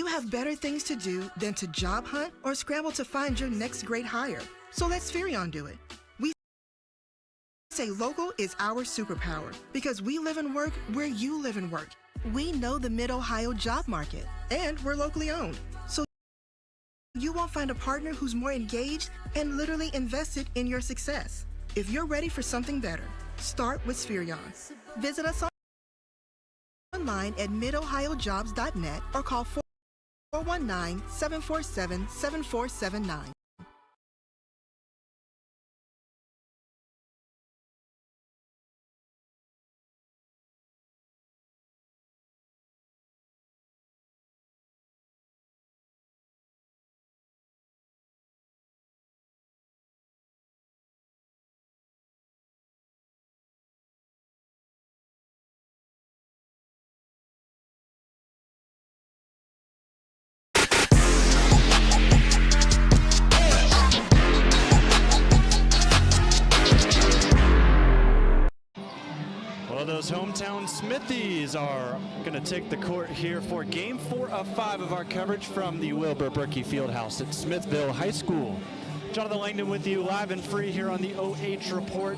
You have better things to do than to job hunt or scramble to find your next great hire. So let Spherion do it. We say local is our superpower because we live and work where you live and work. We know the Mid-Ohio job market, and we're locally owned. So you won't find a partner who's more engaged and literally invested in your success. If you're ready for something better, start with Spherion. Visit us online at midohiojobs.net or call 419-747-7479. Well, those hometown Smithies are going to take the court here for Game 4 of 5 of our coverage from the Wilbur Berkey Fieldhouse at Smithville High School. Jonathan Langdon with you live and free here on the OH Report.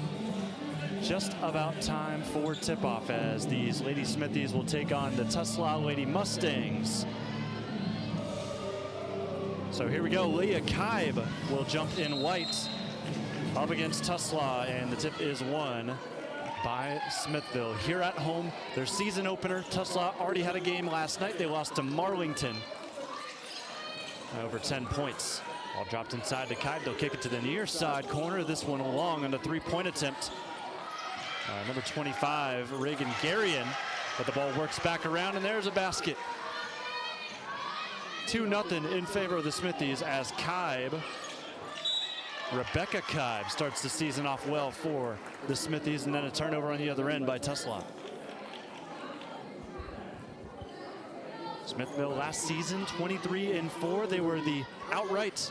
Just about time for tip-off as these Lady Smithies will take on the Tuslaw Lady Mustangs. So here we go. Leah Kaib will jump in white up against Tuslaw, and the tip is won by Smithville. Here at home, their season opener. Tuslaw already had a game last night. They lost to Marlington over 10 points. Ball dropped inside to Kaib. They'll kick it to the near side corner. This one long on a three-point attempt. Number 25, Reagan Garian, but the ball works back around, and there's a basket. 2-0 in favor of the Smithies as Rebecca Kaib starts the season off well for the Smithies, and then a turnover on the other end by Tuslaw. Smithville last season 23-4. They were the outright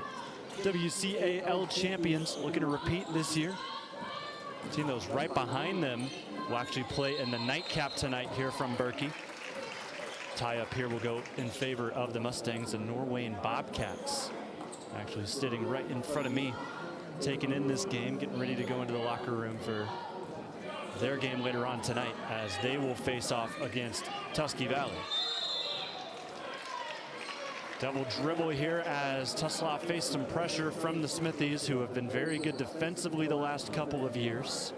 WCAL champions, looking to repeat this year. The team that was right behind them will actually play in the nightcap tonight here from Berkey. Tie up here will go in favor of the Mustangs and Norwayne Bobcats. Actually sitting right in front of me, taking in this game, getting ready to go into the locker room for their game later on tonight as they will face off against Tusky Valley. Double dribble here as Tuslaw faced some pressure from the Smithies, who have been very good defensively the last couple of years.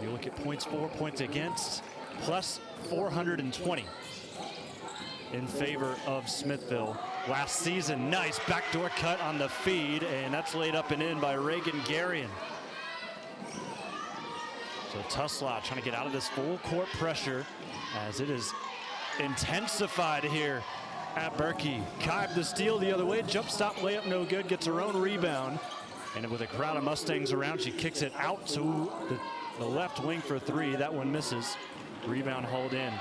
You look at points for, points against, plus 420 in favor of Smithville. Last season, nice backdoor cut on the feed, and that's laid up and in by Reagan Garian. So Tuslaw trying to get out of this full court pressure as it is intensified here at Berkey. Kaib the steal the other way, jump stop layup no good, gets her own rebound. And with a crowd of Mustangs around, she kicks it out to the left wing for three. That one misses. Rebound hauled in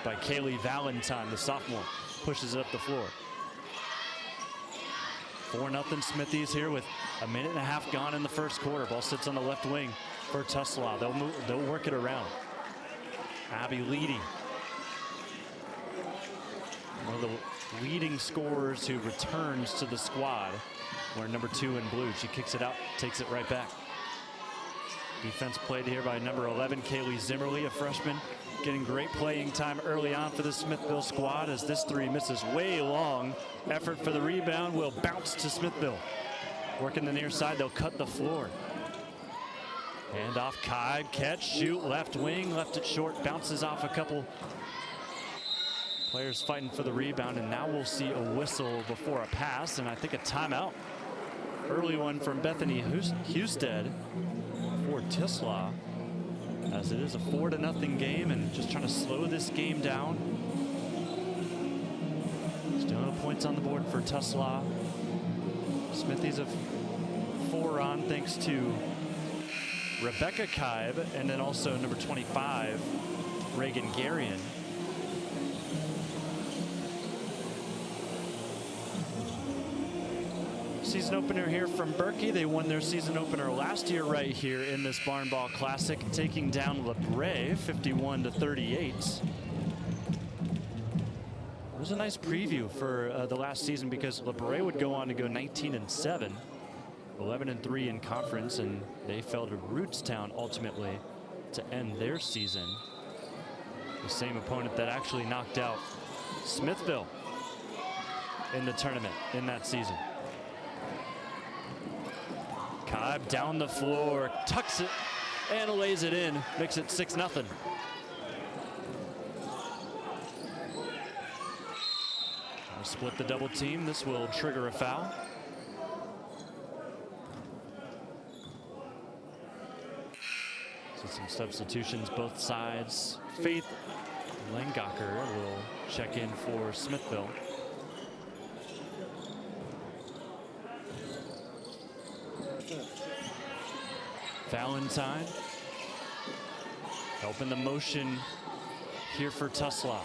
by Kaylee Valentine, the sophomore. Pushes it up the floor. 4-0 Smithies here with a minute and a half gone in the first quarter. Ball sits on the left wing for Tuslaw. They'll work it around. Abby Leedy, one of the leading scorers who returns to the squad. We're number 2 in blue. She kicks it out, takes it right back. Defense played here by number 11, Kaylee Zimmerly, a freshman, getting great playing time early on for the Smithville squad as this three misses way long. Effort for the rebound will bounce to Smithville. Working the near side, they'll cut the floor. Hand off Kaib, catch, shoot, left wing, left it short, bounces off a couple players fighting for the rebound, and now we'll see a whistle before a pass, and I think a timeout. Early one from Bethany Husted for Tuslaw, as it is a 4-0 game and just trying to slow this game down. Still no points on the board for Tuslaw. Smithies have 4 on thanks to Rebecca Kaib, and then also number 25, Reagan Garian. Season opener here from Berkey. They won their season opener last year right here in this Barn Ball Classic, taking down LeBray 51-38. It was a nice preview for the last season because LeBray would go on to go 19-7, 11-3 in conference, and they fell to Rootstown ultimately to end their season. The same opponent that actually knocked out Smithville in the tournament in that season. Cobb down the floor, tucks it and lays it in, makes it 6-0. Split the double team. This will trigger a foul. So some substitutions both sides. Faith Langacher will check in for Smithville. Valentine helping the motion here for Tuslaw.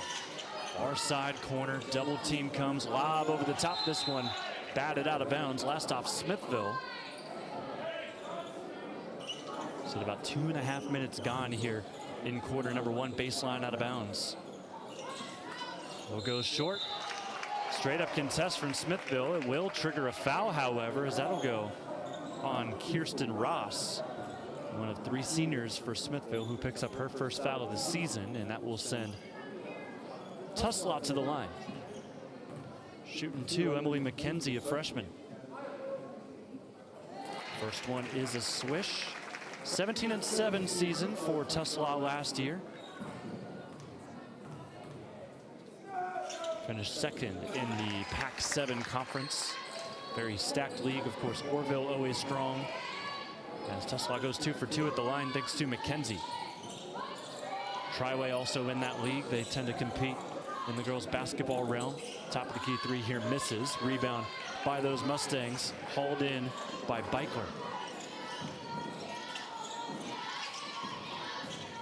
Far side corner, double team comes, lob over the top. This one batted out of bounds. Last off Smithville. So about 2.5 minutes gone here in quarter number one. Baseline out of bounds. Will go short. Straight up contest from Smithville. It will trigger a foul, however, as that'll go on Kirsten Ross, one of 3 seniors for Smithville, who picks up her first foul of the season, and that will send Tuslaw to the line. Shooting 2, Emily McKenzie, a freshman. First one is a swish. 17-7 season for Tuslaw last year. Finished second in the Pac-7 conference. Very stacked league. Of course, Orville always strong. As Tuslaw goes 2 for 2 at the line thanks to McKenzie. Triway also in that league. They tend to compete in the girls basketball realm. Top of the key 3 here misses. Rebound by those Mustangs, hauled in by Beichler.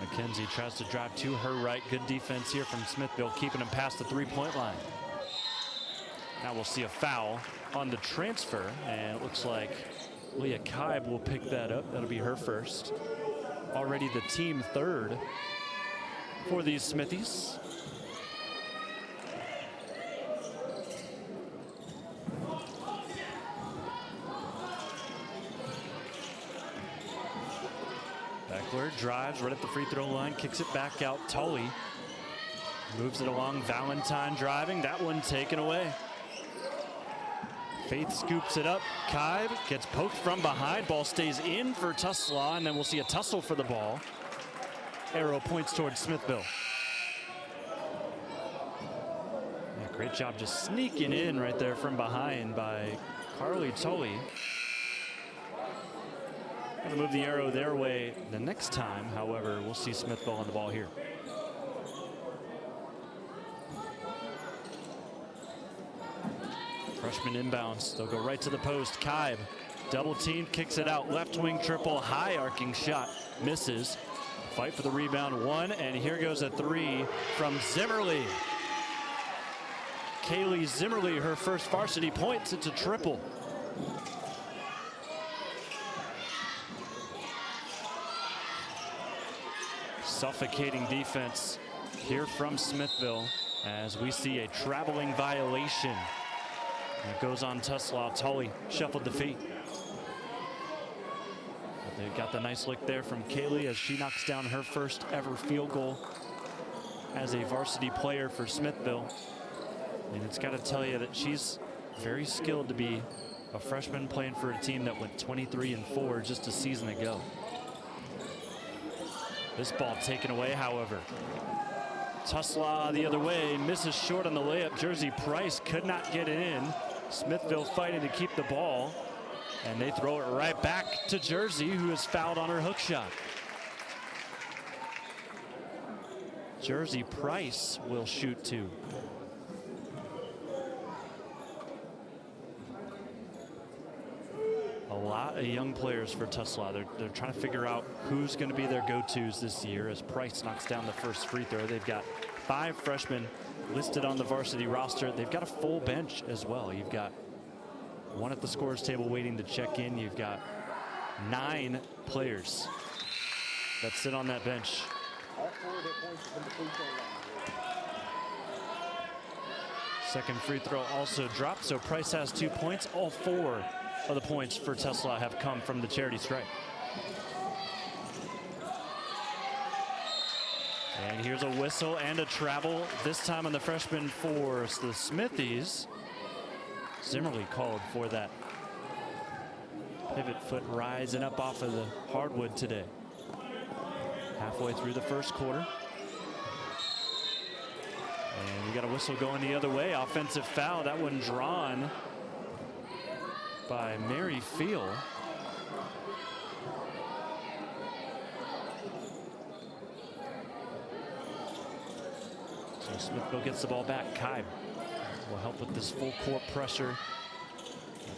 McKenzie tries to drive to her right. Good defense here from Smithville, keeping him past the 3-point line. Now we'll see a foul on the transfer, and it looks like Leah Kaib will pick that up. That'll be her first. Already the team third for these Smithies. Beckler drives right at the free throw line, kicks it back out. Tully moves it along. Valentine driving. That one taken away. Faith scoops it up. Kaib gets poked from behind. Ball stays in for Tuslaw, and then we'll see a tussle for the ball. Arrow points towards Smithville. Yeah, great job just sneaking in right there from behind by Carly Tully. Gonna move the arrow their way the next time. However, we'll see Smithville on the ball here. Freshman inbounds. They'll go right to the post. Kaib, double team, kicks it out. Left wing triple, high arcing shot, misses. Fight for the rebound, 1, and here goes a 3 from Zimmerly. Kaylee Zimmerly, her first varsity points. It's a triple. Suffocating defense here from Smithville as we see a traveling violation. It goes on Tuslaw. Tully shuffled the feet. But they got the nice lick there from Kaylee as she knocks down her first ever field goal as a varsity player for Smithville. And it's got to tell you that she's very skilled to be a freshman playing for a team that went 23-4 just a season ago. This ball taken away, however. Tuslaw the other way, misses short on the layup. Jersey Price could not get it in. Smithville fighting to keep the ball, and they throw it right back to Jersey, who is fouled on her hook shot. Jersey Price will shoot 2. A lot of young players for Tuslaw. They're trying to figure out who's going to be their go-tos this year as Price knocks down the first free throw. They've got 5 freshmen listed on the varsity roster. They've got a full bench as well. You've got one at the scorer's table waiting to check in. You've got 9 players that sit on that bench. Second free throw also dropped, so Price has 2 points. All 4 of the points for Tuslaw have come from the charity stripe. And here's a whistle and a travel, this time on the freshman for the Smithies. Zimmerly called for that pivot foot rising up off of the hardwood today. Halfway through the first quarter. And we got a whistle going the other way. Offensive foul, that one drawn by Mary Field. So Smithville gets the ball back. Kaib will help with this full court pressure.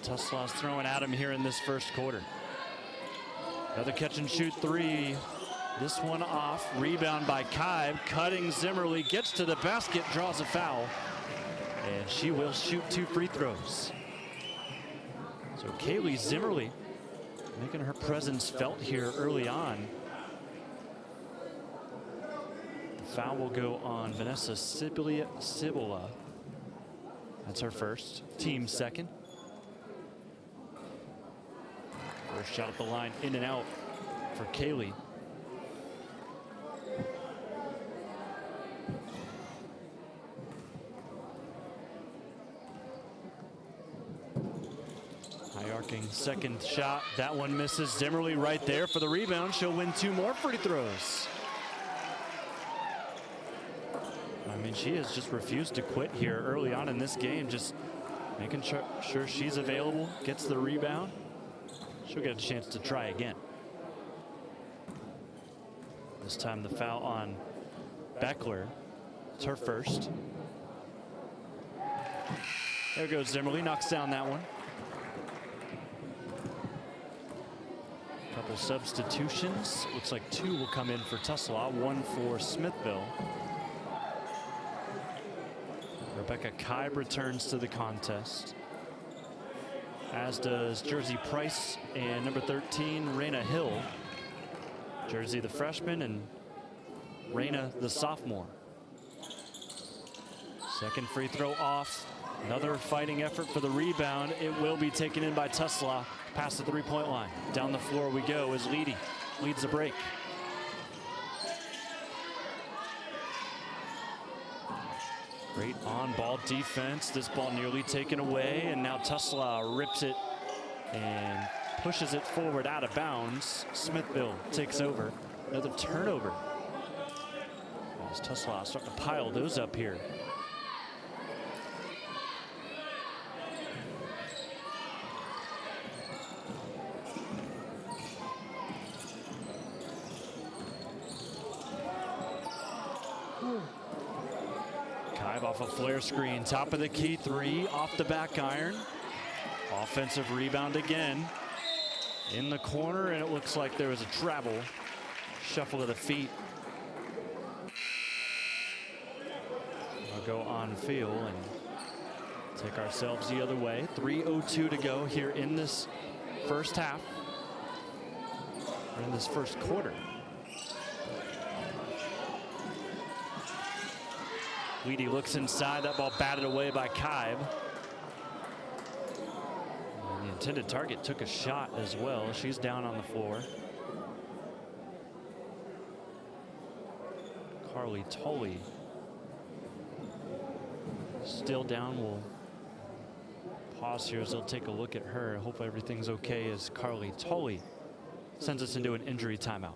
Tuslaw's throwing at him here in this first quarter. Another catch and shoot 3. This one off. Rebound by Kaib. Cutting Zimmerly. Gets to the basket. Draws a foul. And she will shoot 2 free throws. So Kaylee Zimmerly making her presence felt here early on. The foul will go on Vanessa Cibola. That's her first. Team second. First shot at the line, in and out for Kaylee. High arcing second shot. That one misses. Zimmerly right there for the rebound. She'll win 2 more free throws. I mean, she has just refused to quit here early on in this game, just making sure she's available, gets the rebound. She'll get a chance to try again. This time the foul on Beckler. It's her first. There goes Zimmerly, knocks down that one. Couple substitutions. Looks like 2 will come in for Tuslaw, 1 for Smithville. Rebecca Kaib returns to the contest, as does Jersey Price and number 13, Raina Hill. Jersey the freshman and Raina the sophomore. Second free throw off. Another fighting effort for the rebound. It will be taken in by Tuslaw past the 3-point line. Down the floor we go as Leedy leads the break. Great on-ball defense. This ball nearly taken away, and now Tuslaw rips it and pushes it forward out of bounds. Smithville takes over. Another turnover. As Tuslaw starting to pile those up here. Off a flare screen, top of the key 3, off the back iron. Offensive rebound again. In the corner, and it looks like there was a travel. Shuffle of the feet. We'll go on field and take ourselves the other way. 3:02 to go here in this first half. Or in this first quarter. Leedy looks inside. That ball batted away by Kaib. And the intended target took a shot as well. She's down on the floor. Carly Tully still down. We'll pause here as they'll take a look at her. Hope everything's okay as Carly Tully sends us into an injury timeout.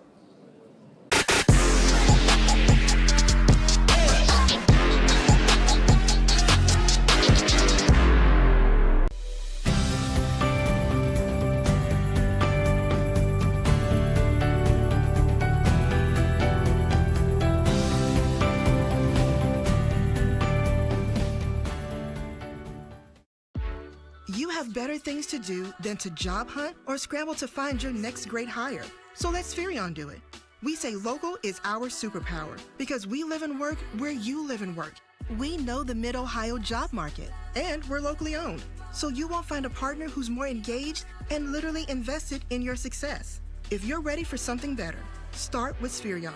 Better things to do than to job hunt or scramble to find your next great hire. So let's Furion do it. We say local is our superpower because we live and work where you live and work. We know the Mid-Ohio job market, and we're locally owned. so you won't find a partner who's more engaged and literally invested in your success. If you're ready for something better, start with Spherion.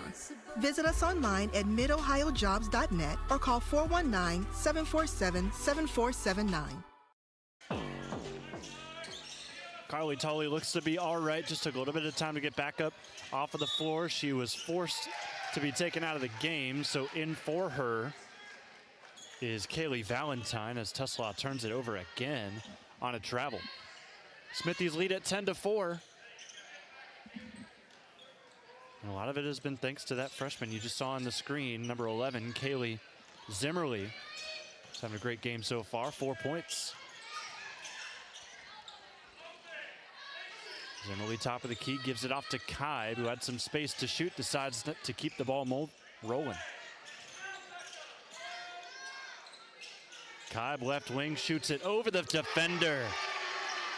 Visit us online at midohiojobs.net or call 419-747-7479. Carly Tully looks to be all right. Just took a little bit of time to get back up off of the floor. She was forced to be taken out of the game, so in for her is Kaylee Valentine as Tuslaw turns it over again on a travel. Smithies lead at 10-4. And a lot of it has been thanks to that freshman you just saw on the screen, number 11, Kaylee Zimmerly. She's having a great game so far, 4 points. Zimmerly, top of the key, gives it off to Kaib, who had some space to shoot, decides to keep the ball rolling. Kaib, left wing, shoots it over the defender.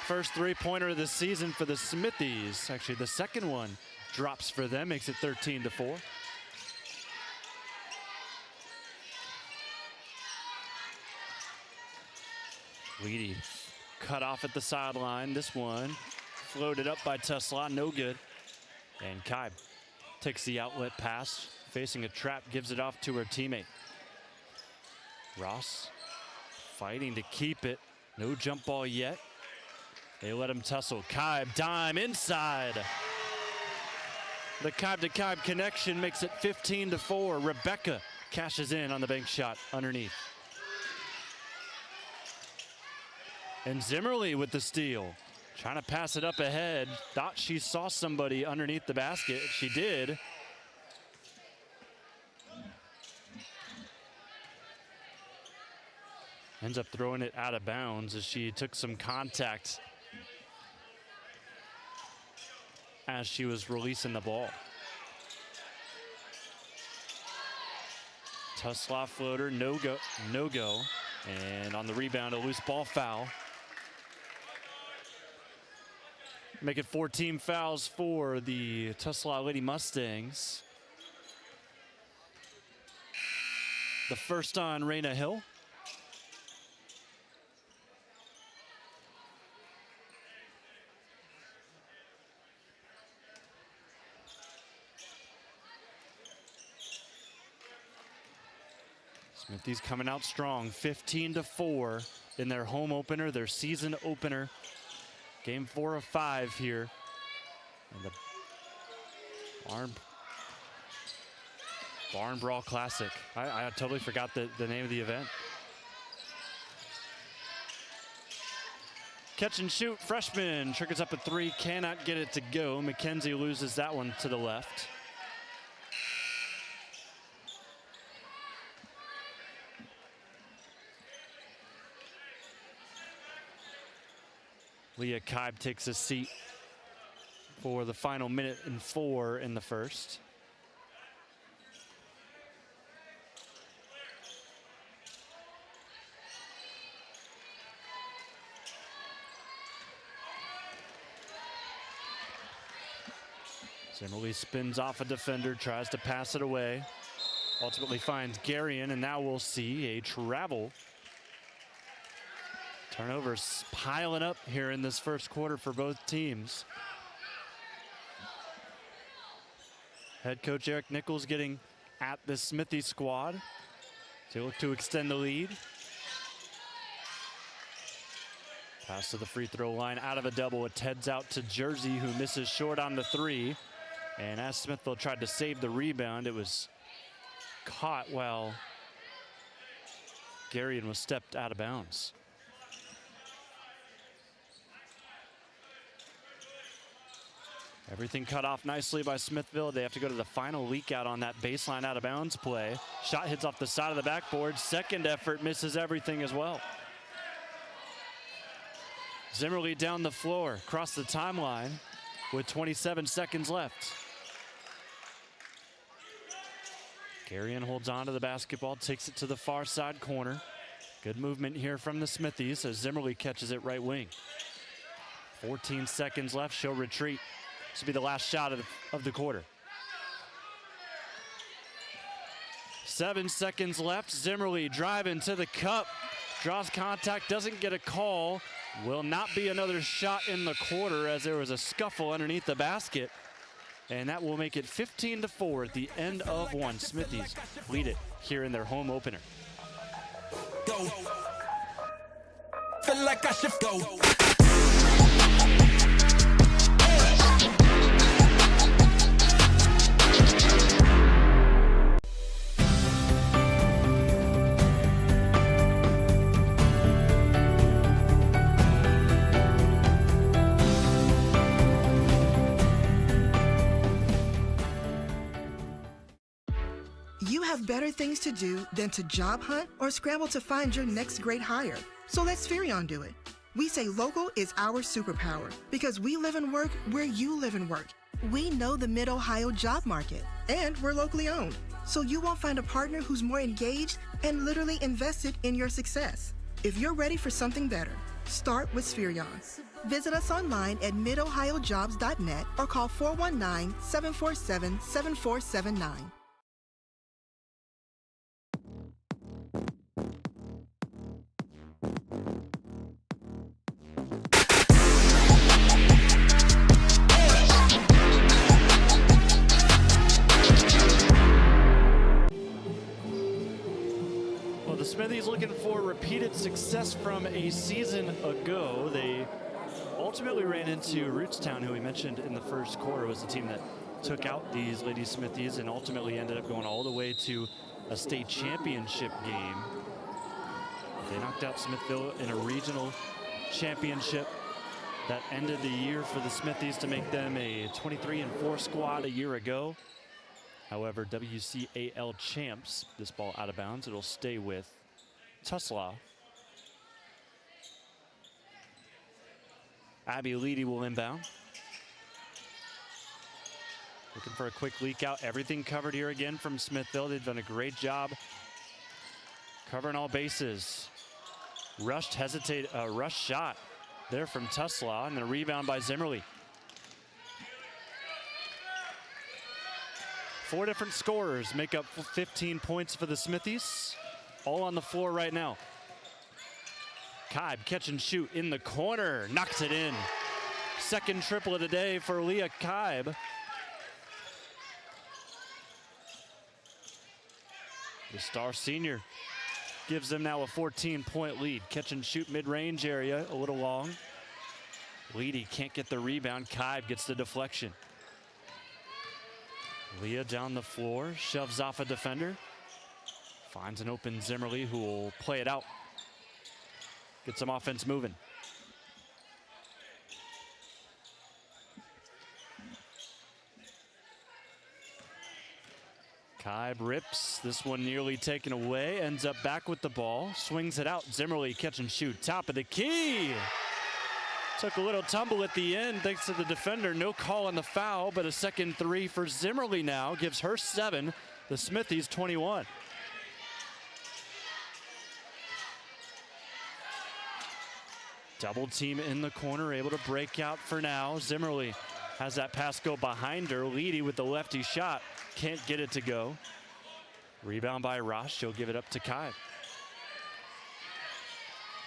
First three-pointer of the season for the Smithies. Actually, the second one drops for them, makes it 13-4. Leedy cut off at the sideline. This one floated up by Tuslaw, no good. And Kaib takes the outlet pass, facing a trap, gives it off to her teammate. Ross fighting to keep it. No jump ball yet. They let him tussle. Kaib, dime inside. The Kaib to Kaib connection makes it 15-4. Rebecca cashes in on the bank shot underneath. And Zimmerly with the steal. Trying to pass it up ahead. Thought she saw somebody underneath the basket. She did. Ends up throwing it out of bounds as she took some contact as she was releasing the ball. Tuslaw floater, no go. And on the rebound, a loose ball foul. Make it 14 fouls for the Tuslaw Lady Mustangs. The first on Raina Hill. Smithies coming out strong, 15-4 in their home opener, their season opener. Game 4 of 5 here. And the Barn Brawl Classic. I totally forgot the name of the event. Catch and shoot, freshman, triggers up a three, cannot get it to go. McKenzie loses that one to the left. Leah Kaib takes a seat for the final minute and 4 in the first. Zimmerly spins off a defender, tries to pass it away. Ultimately finds Garion, and now we'll see a travel. Turnovers piling up here in this first quarter for both teams. Head coach Eric Nichols getting at the Smithy squad to look to extend the lead. Pass to the free throw line out of a double. It heads out to Jersey, who misses short on the three. And as Smithville tried to save the rebound, it was caught while Garion was stepped out of bounds. Everything cut off nicely by Smithville. They have to go to the final leak out on that baseline out of bounds play. Shot hits off the side of the backboard. Second effort misses everything as well. Zimmerly down the floor, across the timeline with 27 seconds left. Garion holds on to the basketball, takes it to the far side corner. Good movement here from the Smithies as Zimmerly catches it right wing. 14 seconds left, she'll retreat. This will be the last shot of the quarter. 7 seconds left. Zimmerly driving to the cup. Draws contact, doesn't get a call. Will not be another shot in the quarter as there was a scuffle underneath the basket. And that will make it 15-4 at the end of one. Smithies lead it here in their home opener. Go. Feel like I should go. You have better things to do than to job hunt or scramble to find your next great hire. So let Spherion do it. We say local is our superpower because we live and work where you live and work. We know the Mid-Ohio job market, and we're locally owned. So you won't find a partner who's more engaged and literally invested in your success. If you're ready for something better, start with Spherion. Visit us online at midohiojobs.net or call 419-747-7479. The Smithies looking for repeated success from a season ago. They ultimately ran into Rootstown, who we mentioned in the first quarter was the team that took out these Lady Smithies and ultimately ended up going all the way to a state championship game. They knocked out Smithville in a regional championship that ended the year for the Smithies to make them a 23-4 squad a year ago. However, WCAL champs, this ball out of bounds. It'll stay with Tuslaw. Abby Leedy will inbound. Looking for a quick leak out. Everything covered here again from Smithville. They've done a great job covering all bases. Rush shot there from Tuslaw, and then a rebound by Zimmerly. 4 different scorers make up 15 points for the Smithies. All on the floor right now. Kaib catch and shoot in the corner, knocks it in. Second triple of the day for Leah Kaib. The star senior gives them now a 14-point lead. Catch and shoot mid-range area, a little long. Leedy can't get the rebound. Kaib gets the deflection. Leah down the floor, shoves off a defender. Finds an open Zimmerly who will play it out. Get some offense moving. Kaib rips, this one nearly taken away, ends up back with the ball, swings it out. Zimmerly catch and shoot, top of the key. Took a little tumble at the end thanks to the defender. No call on the foul, but a second three for Zimmerly now gives her 7, the Smithies 21. Double team in the corner, able to break out for now. Zimmerly has that pass go behind her. Leedy with the lefty shot, can't get it to go. Rebound by Ross, she'll give it up to Kaib.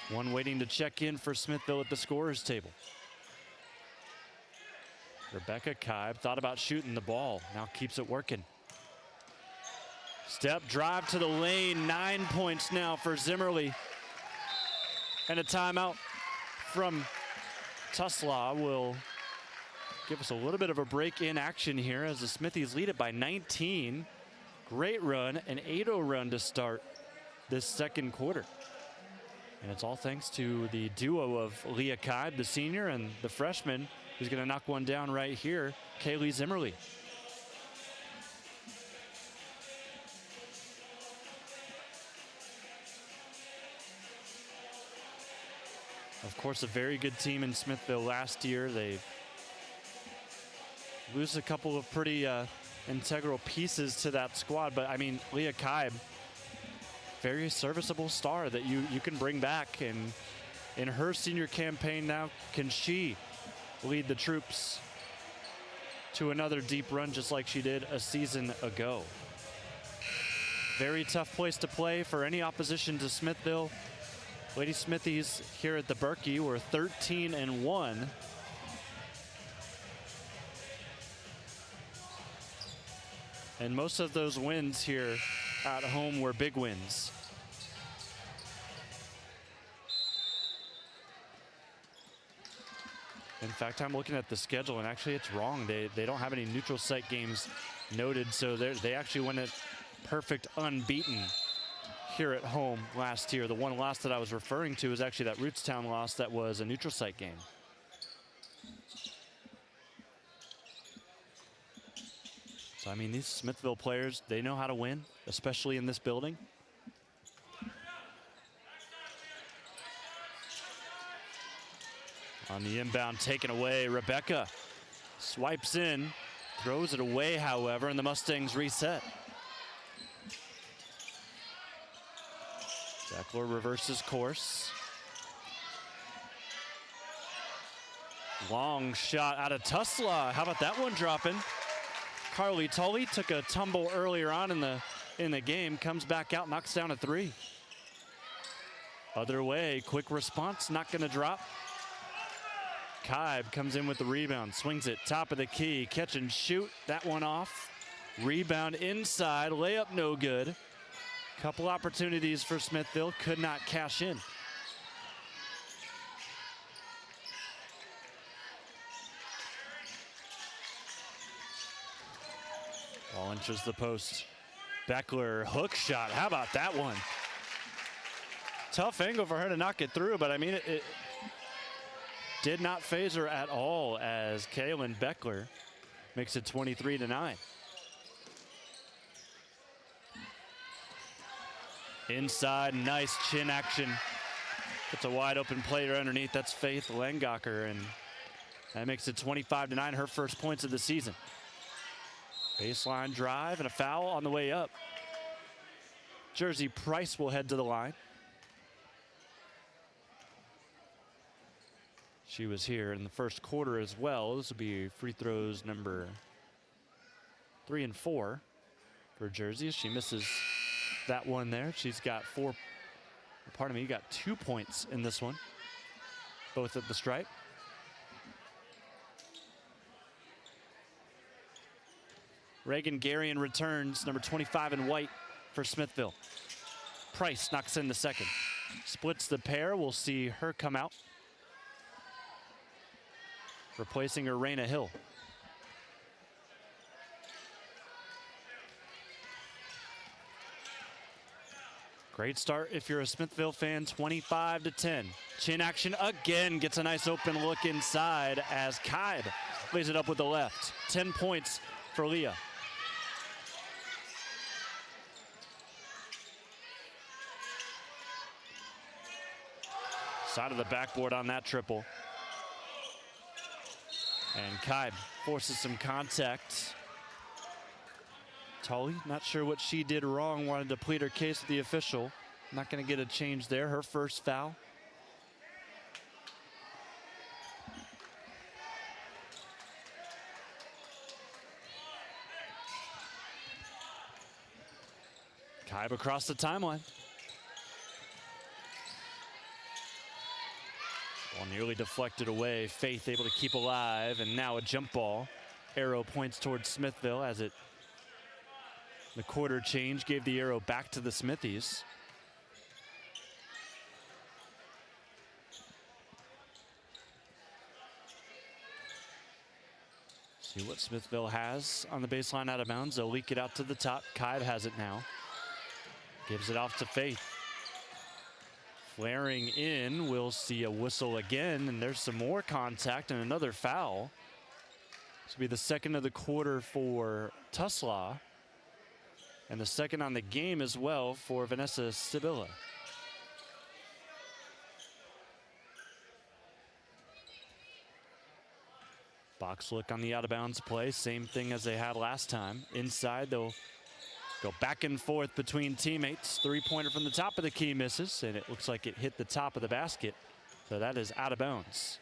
One waiting to check in for Smithville at the scorer's table. Rebecca Kaib thought about shooting the ball, now keeps it working. Step drive to the lane, 9 points now for Zimmerly. And a timeout from Tuslaw will give us a little bit of a break in action here as the Smithies lead it by 19. Great run, an 8-0 run to start this second quarter. And it's all thanks to the duo of Leah Kaib, the senior, and the freshman, who's going to knock one down right here, Kaylee Zimmerly. Of course, a very good team in Smithville last year. They lose a couple of pretty integral pieces to that squad, but I mean, Leah Kaib, very serviceable star that you can bring back, and in her senior campaign now, can she lead the troops to another deep run just like she did a season ago? Very tough place to play for any opposition to Smithville. Lady Smithies here at the Berkey were 13-1. And most of those wins here at home were big wins. In fact, I'm looking at the schedule, and actually it's wrong. They don't have any neutral site games noted, so they actually went it perfect unbeaten here at home last year. The one loss that I was referring to is actually that Rootstown loss that was a neutral site game. So, I mean, these Smithville players, they know how to win, especially in this building. On the inbound, taken away, Rebecca swipes in, throws it away, however, and the Mustangs reset. Beckler reverses course. Long shot out of Tuslaw. How about that one dropping? Carly Tully took a tumble earlier on in the game, comes back out, knocks down a three. Other way, quick response, not gonna drop. Kaib comes in with the rebound, swings it, top of the key, catch and shoot, that one off. Rebound inside, layup no good. Couple opportunities for Smithville, could not cash in. Ball enters the post. Beckler, hook shot, how about that one? Tough angle for her to knock it through, but I mean, it did not phase her at all as Kaylin Beckler makes it 23-9. Inside, nice chin action. It's a wide open player underneath. That's Faith Langacher, and that makes it 25-9, her first points of the season. Baseline drive and a foul on the way up. Jersey Price will head to the line. She was here in the first quarter as well. This will be free throws number 3 and 4 for Jersey. She misses that one there. She's got 2 points in this one, both at the stripe. Reagan Garion returns, number 25 in white for Smithville. Price knocks in the second. Splits the pair. We'll see her come out, replacing her Raina Hill. Great start if you're a Smithville fan, 25-10. Chin action again, gets a nice open look inside as Kaib lays it up with the left. 10 points for Leah. Side of the backboard on that triple. And Kaib forces some contact. Tully, not sure what she did wrong, wanted to plead her case with the official. Not going to get a change there, her first foul. Kaib across the timeline. Ball nearly deflected away. Faith able to keep alive, and now a jump ball. Arrow points towards Smithville as the quarter change gave the arrow back to the Smithies. See what Smithville has on the baseline out of bounds. They'll leak it out to the top. Kaib has it now. Gives it off to Faith. Flaring in, we'll see a whistle again, and there's some more contact and another foul. This will be the second of the quarter for Tuslaw, and the second on the game as well for Vanessa Sibilla. Box look on the out of bounds play, same thing as they had last time. Inside, they'll go back and forth between teammates. Three-pointer from the top of the key misses, and it looks like it hit the top of the basket. So that is out of bounds.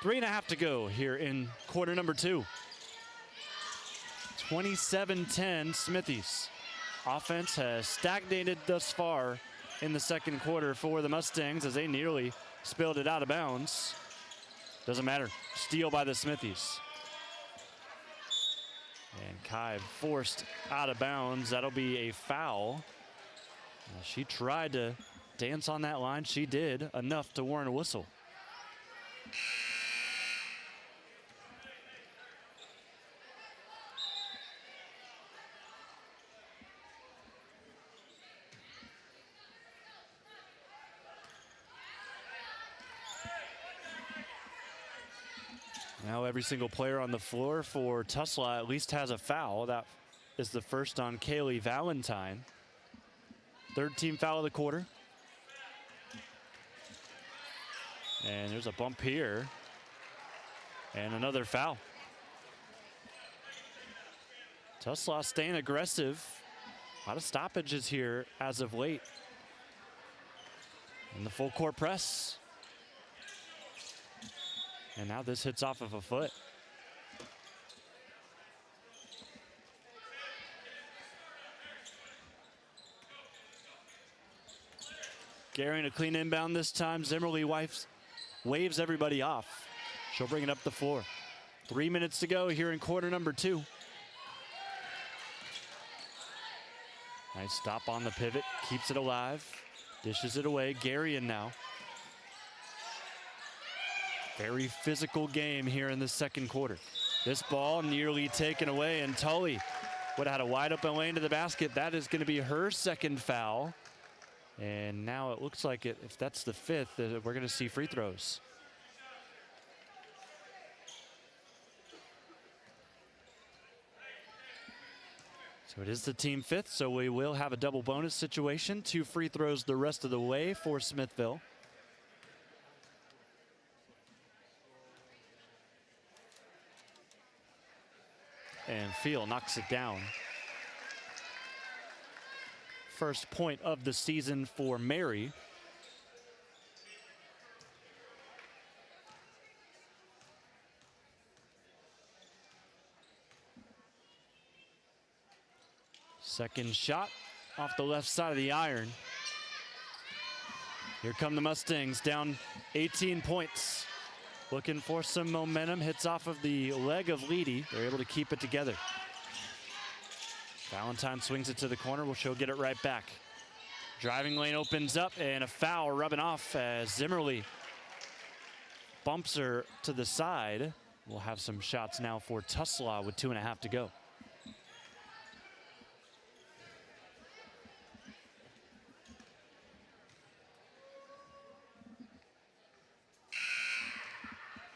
3.5 to go here in quarter number 2. 27-10 Smithies. Offense has stagnated thus far in the second quarter for the Mustangs as they nearly spilled it out of bounds. Doesn't matter. Steal by the Smithies. And Kai forced out of bounds. That'll be a foul. She tried to dance on that line. She did enough to warrant a whistle. Now every single player on the floor for Tuslaw at least has a foul. That is the first on Kaylee Valentine. Third team foul of the quarter. And there's a bump here. And another foul. Tuslaw staying aggressive. A lot of stoppages here as of late. In the full court press. And now this hits off of a foot. Garing a clean inbound this time. Zimmerly waves everybody off. She'll bring it up the floor. 3 minutes to go here in quarter number 2. Nice stop on the pivot. Keeps it alive. Dishes it away. Garian now. Very physical game here in the second quarter. This ball nearly taken away, and Tully would have had a wide open lane to the basket. That is going to be her second foul. And now it looks like if that's the 5th, we're going to see free throws. So it is the team 5th, so we will have a double bonus situation. 2 free throws the rest of the way for Smithville. And Field knocks it down. First point of the season for Mary. Second shot off the left side of the iron. Here come the Mustangs, down 18 points. Looking for some momentum, hits off of the leg of Leedy. They're able to keep it together. Valentine swings it to the corner. Well, she'll get it right back. Driving lane opens up, and a foul rubbing off as Zimmerly bumps her to the side. We'll have some shots now for Tuslaw with 2.5 to go.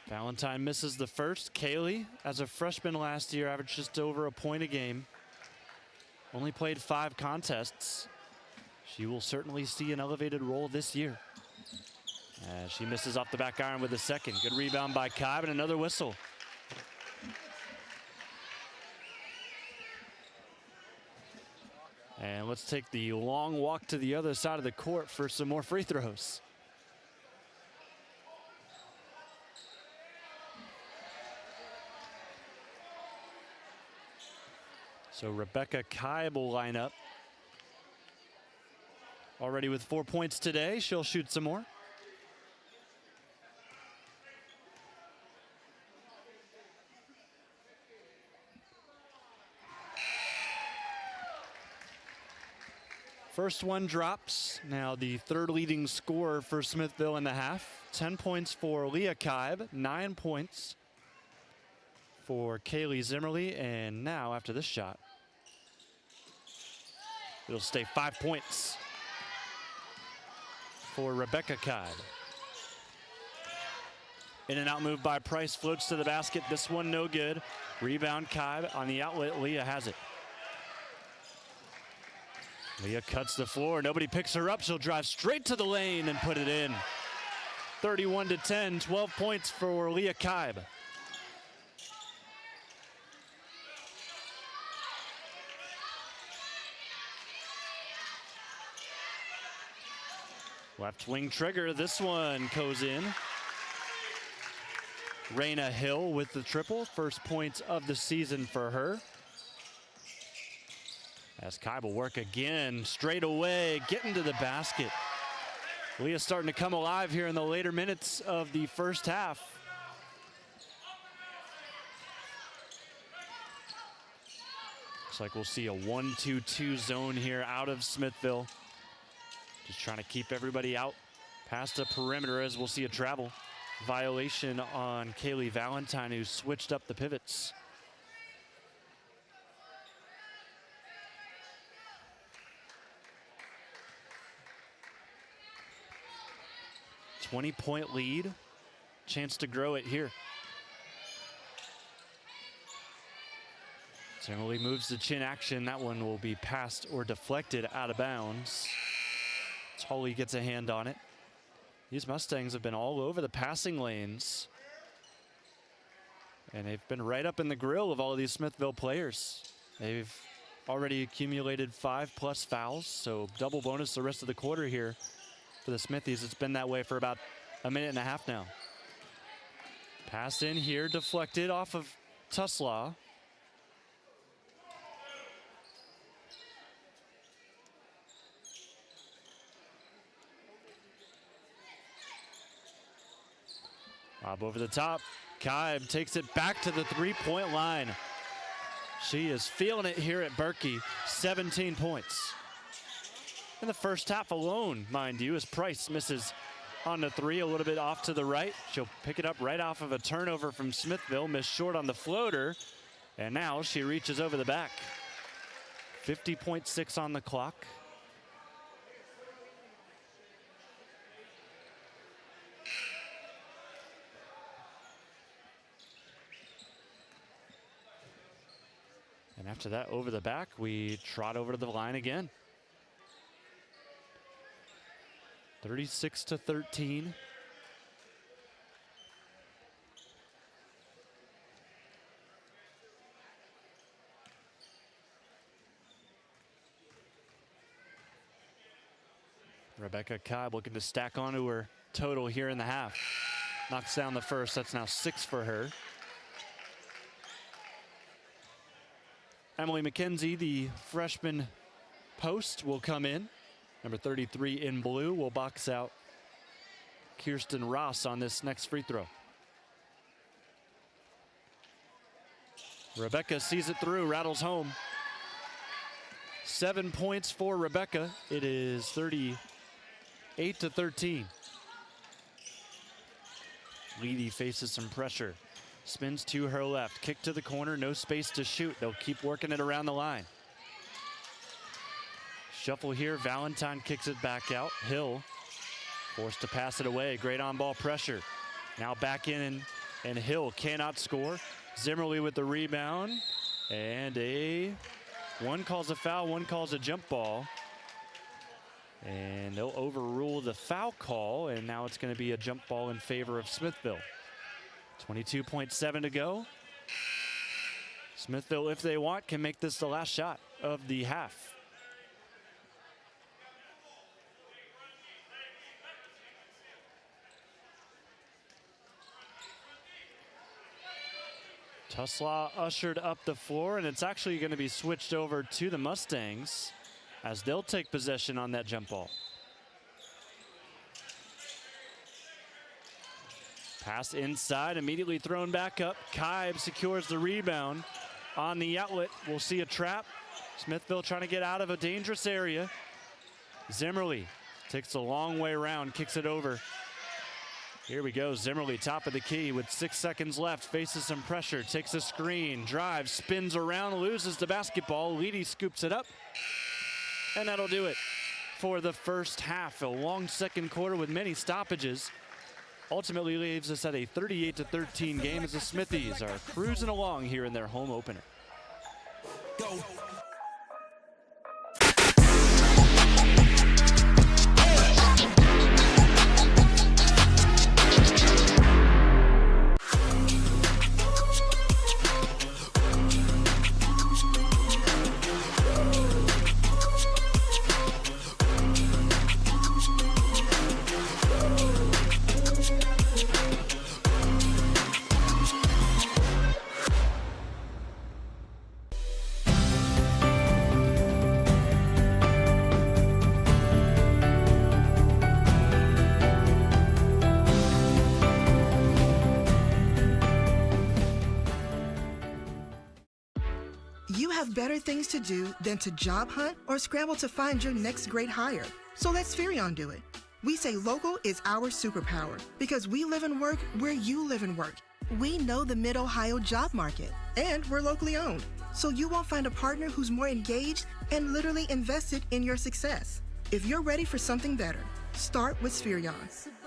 Valentine misses the first. Kaylee, as a freshman last year, averaged just over a point a game. Only played 5 contests. She will certainly see an elevated role this year. As she misses off the back iron with a second. Good rebound by Cobb and another whistle. And let's take the long walk to the other side of the court for some more free throws. So Rebecca Kaib will line up. Already with 4 points today. She'll shoot some more. First one drops. Now the third leading scorer for Smithville in the half. 10 points for Leah Kaib, 9 points for Kaylee Zimmerly. And now after this shot, it'll stay 5 points for Rebecca Kaib. In and out move by Price, floats to the basket. This one no good. Rebound Kaib on the outlet. Leah has it. Leah cuts the floor. Nobody picks her up. She'll drive straight to the lane and put it in. 31-10, 12 points for Leah Kaib. Left wing trigger, this one goes in. Raina Hill with the triple, first points of the season for her. As Kai will work again, straight away, getting to the basket. Leah's starting to come alive here in the later minutes of the first half. Looks like we'll see a 1-2-2 zone here out of Smithville. Just trying to keep everybody out past the perimeter, as we'll see a travel violation on Kaylee Valentine, who switched up the pivots. .20 lead, chance to grow it here. Generally moves the chin action. That one will be passed or deflected out of bounds. Tully gets a hand on it. These Mustangs have been all over the passing lanes, and they've been right up in the grill of all of these Smithville players. They've already accumulated 5+ fouls, so double bonus the rest of the quarter here for the Smithies. It's been that way for about a minute and a half now. Pass in here, deflected off of Tuslaw. Lob over the top. Kaib takes it back to the three-point line. She is feeling it here at Berkey. 17 points. In the first half alone, mind you, as Price misses on the three, a little bit off to the right. She'll pick it up right off of a turnover from Smithville, missed short on the floater, and now she reaches over the back. 50.6 on the clock. And after that, over the back, we trot over to the line again. 36-13. Rebecca Cobb looking to stack onto her total here in the half. Knocks down the first. That's now 6 for her. Emily McKenzie, the freshman post, will come in. Number 33 in blue will box out Kirsten Ross on this next free throw. Rebecca sees it through, rattles home. 7 points for Rebecca. It is 38-13. Leedy faces some pressure. Spins to her left, kick to the corner, no space to shoot. They'll keep working it around the line. Shuffle here, Valentine kicks it back out. Hill forced to pass it away, great on-ball pressure. Now back in, and Hill cannot score. Zimmerly with the rebound, and one calls a foul, one calls a jump ball. And they'll overrule the foul call, and now it's going to be a jump ball in favor of Smithville. 22.7 to go. Smithville, if they want, can make this the last shot of the half. Tuslaw ushered up the floor, and it's actually going to be switched over to the Mustangs as they'll take possession on that jump ball. Pass inside, immediately thrown back up. Kaib secures the rebound on the outlet. We'll see a trap. Smithville trying to get out of a dangerous area. Zimmerly takes a long way around, kicks it over. Here we go, Zimmerly, top of the key with 6 seconds left, faces some pressure, takes a screen, drives, spins around, loses the basketball. Leedy scoops it up, and that'll do it for the first half. A long second quarter with many stoppages. Ultimately leaves us at a 38-13 game as the Smithies are cruising along here in their home opener. Go. better things to do than to job hunt or scramble to find your next great hire. So let Spherion do it. We say local is our superpower because we live and work where you live and work. We know the Mid-Ohio job market, and we're locally owned, so you won't find a partner who's more engaged and literally invested in your success. If you're ready for something better, start with Spherion.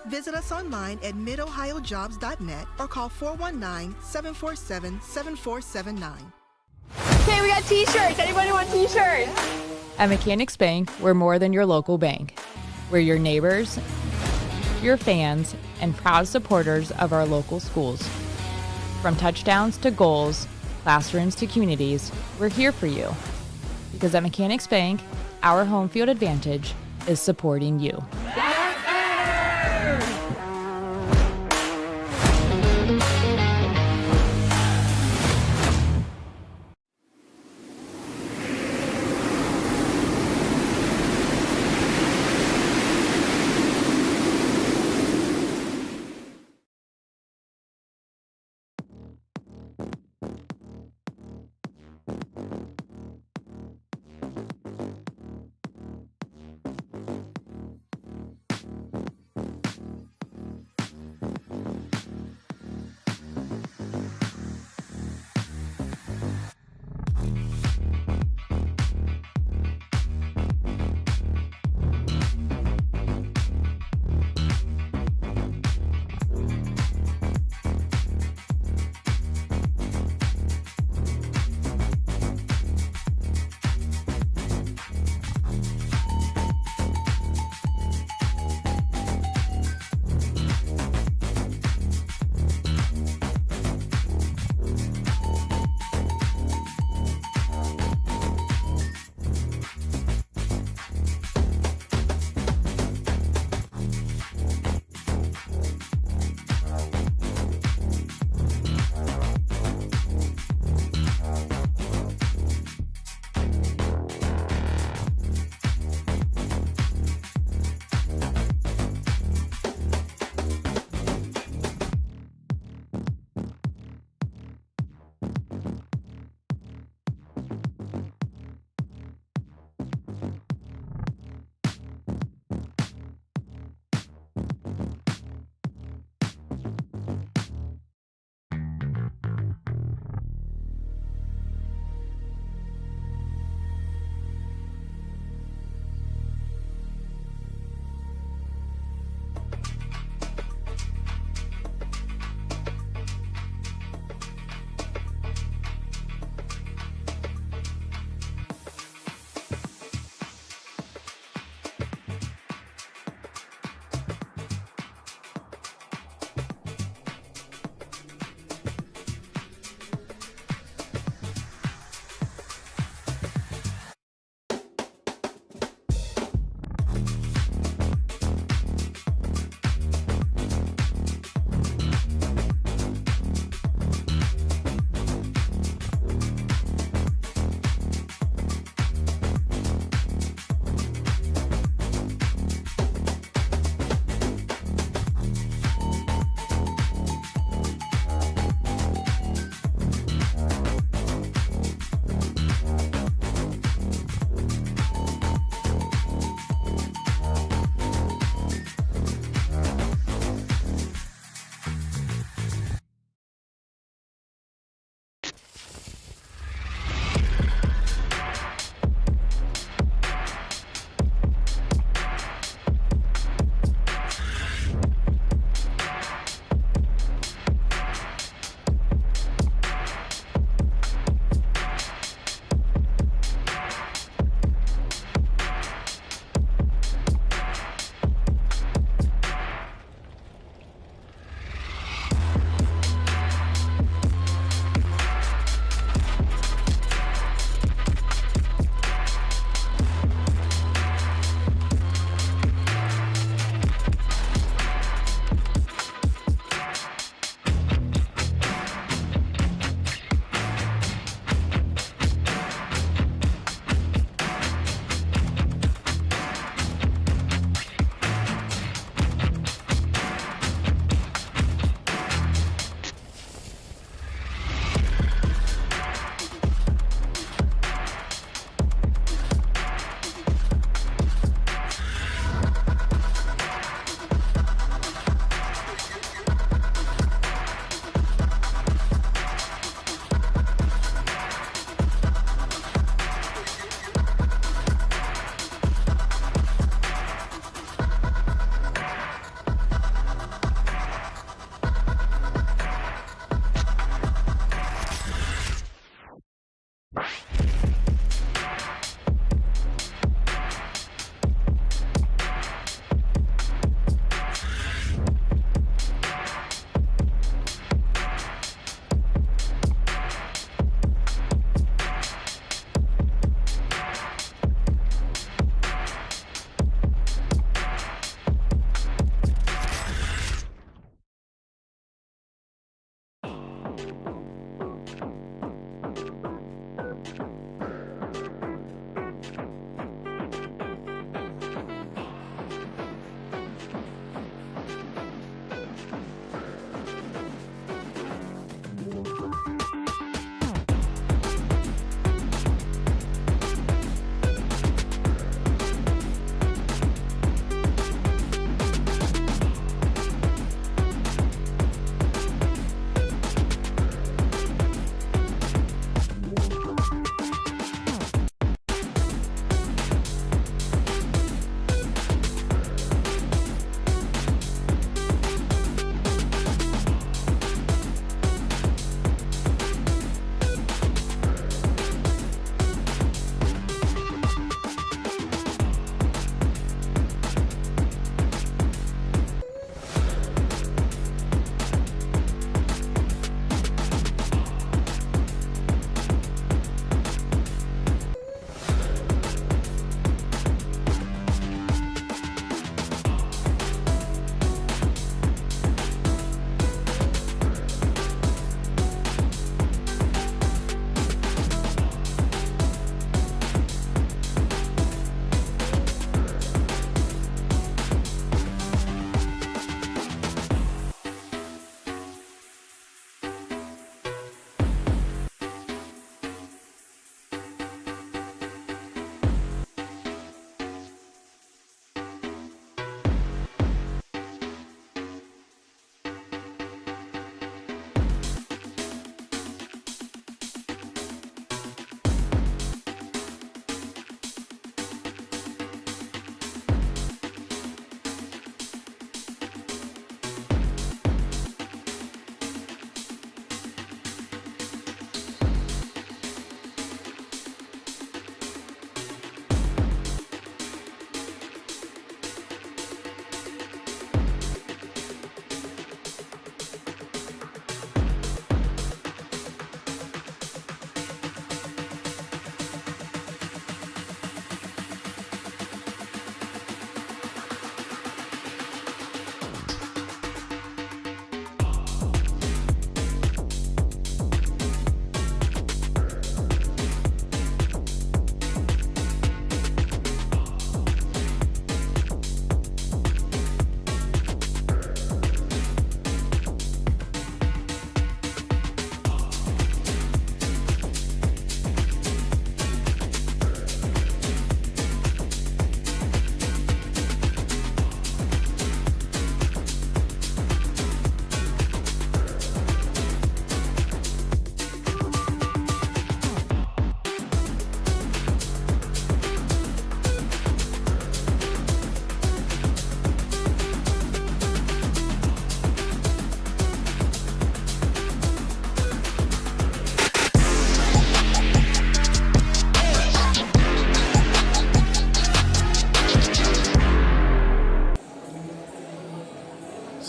Visit us online at midohiojobs.net or call 419-747-7479. Okay, we got t-shirts. Anybody want t-shirts? At Mechanics Bank, we're more than your local bank. We're your neighbors, your fans, and proud supporters of our local schools. From touchdowns to goals, classrooms to communities, we're here for you. Because at Mechanics Bank, our home field advantage is supporting you.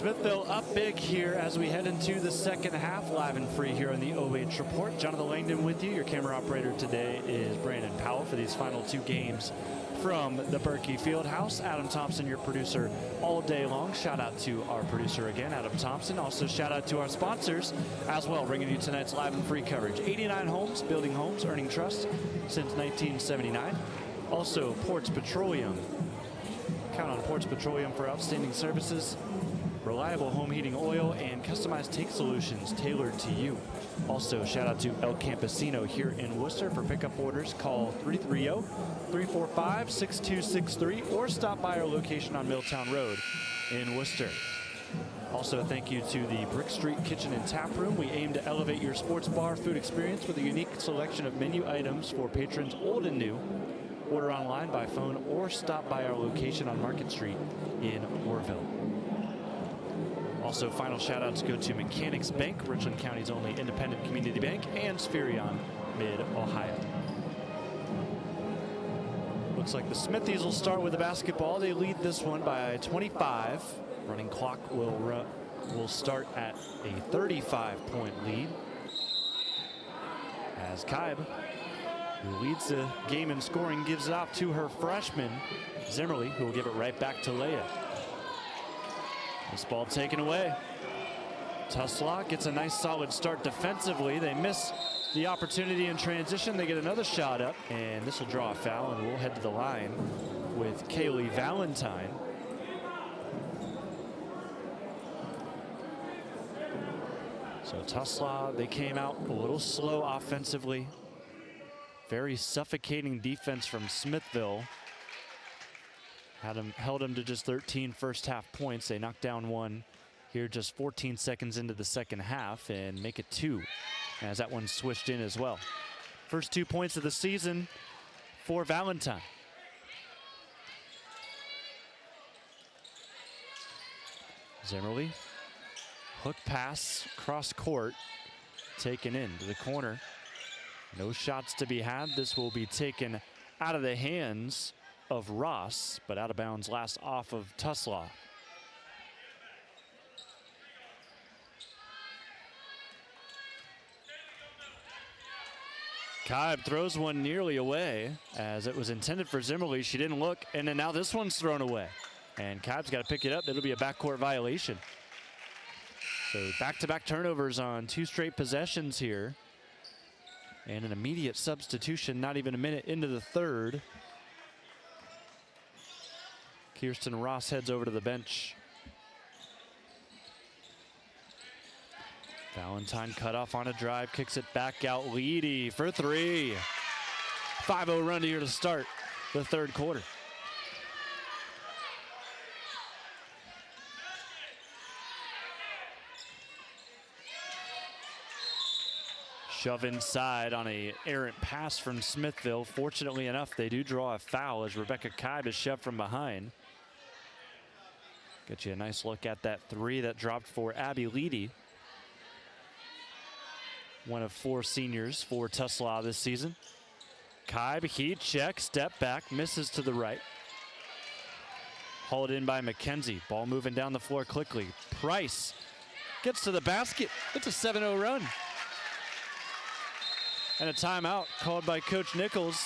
Smithville up big here as we head into the second half, live and free here on the OH Report. Jonathan Langdon with you. Your camera operator today is Brandon Powell for these final two games from the Berkey Fieldhouse. Adam Thompson, your producer all day long. Shout out to our producer again, Adam Thompson. Also shout out to our sponsors as well, bringing you tonight's live and free coverage. 89 Homes, building homes, earning trust since 1979. Also Ports Petroleum. Count on Ports Petroleum for outstanding services, reliable home heating oil, and customized tank solutions tailored to you. Also, shout out to El Campesino here in Worcester. For pickup orders, call 330-345-6263 or stop by our location on Milltown Road in Worcester. Also, thank you to the Brick Street Kitchen and Tap Room. We aim to elevate your sports bar food experience with a unique selection of menu items for patrons old and new. Order online, by phone, or stop by our location on Market Street in Orville. Also, final shout-outs go to Mechanics Bank, Richland County's only independent community bank, and Spherion, Mid-Ohio. Looks like the Smithies will start with the basketball. They lead this one by 25. Running clock will start at a 35-point lead. As Kaib, who leads the game in scoring, gives it off to her freshman, Zimmerly, who will give it right back to Leia. This ball taken away. Tuslaw gets a nice solid start defensively. They miss the opportunity in transition. They get another shot up, and this will draw a foul, and we'll head to the line with Kaylee Valentine. So Tuslaw, they came out a little slow offensively. Very suffocating defense from Smithville. Held him to just 13 first half points. They knocked down one here just 14 seconds into the second half and make it 2 as that one switched in as well. First 2 points of the season for Valentine. Zimmerly, hook pass, cross court, taken into the corner. No shots to be had. This will be taken out of the hands of Ross, but out of bounds last off of Tuslaw. Kaib throws one nearly away as it was intended for Zimmerly. She didn't look, and then now this one's thrown away. And Kaib's got to pick it up. It'll be a backcourt violation. So back-to-back turnovers on 2 straight possessions here. And an immediate substitution not even a minute into the third. Kirsten Ross heads over to the bench. Valentine cut off on a drive, kicks it back out. Leedy for 3. 5-0 run here to start the third quarter. Shove inside on a errant pass from Smithville. Fortunately enough, they do draw a foul as Rebecca Kaib is shoved from behind. Get you a nice look at that 3 that dropped for Abby Leedy. One of 4 seniors for Tuslaw this season. Kaib, heat check, step back, misses to the right. Hauled in by McKenzie. Ball moving down the floor quickly. Price gets to the basket. It's a 7-0 run. And a timeout called by Coach Nichols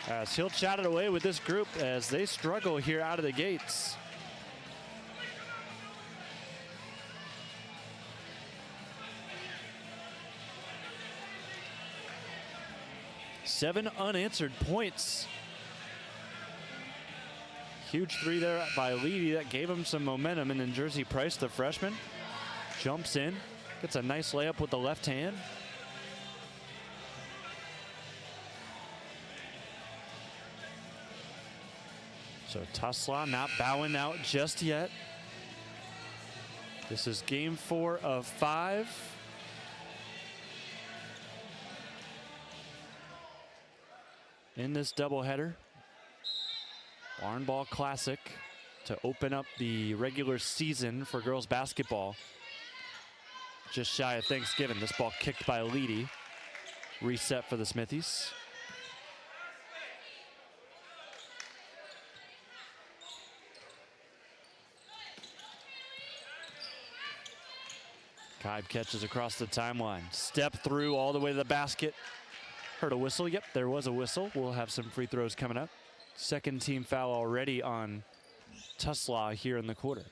as he'll chat it away with this group as they struggle here out of the gates. Seven unanswered points. Huge 3 there by Leedy that gave him some momentum, and then Jersey Price, the freshman, jumps in, gets a nice layup with the left hand. So Tuslaw not bowing out just yet. This is game 4 of 5. In this doubleheader. Barn Ball Classic to open up the regular season for girls basketball. Just shy of Thanksgiving. This ball kicked by Leedy. Reset for the Smithies. Kaib catches across the timeline. Step through all the way to the basket. Heard a whistle. Yep, there was a whistle. We'll have some free throws coming up. Second team foul already on Tuslaw here in the quarter.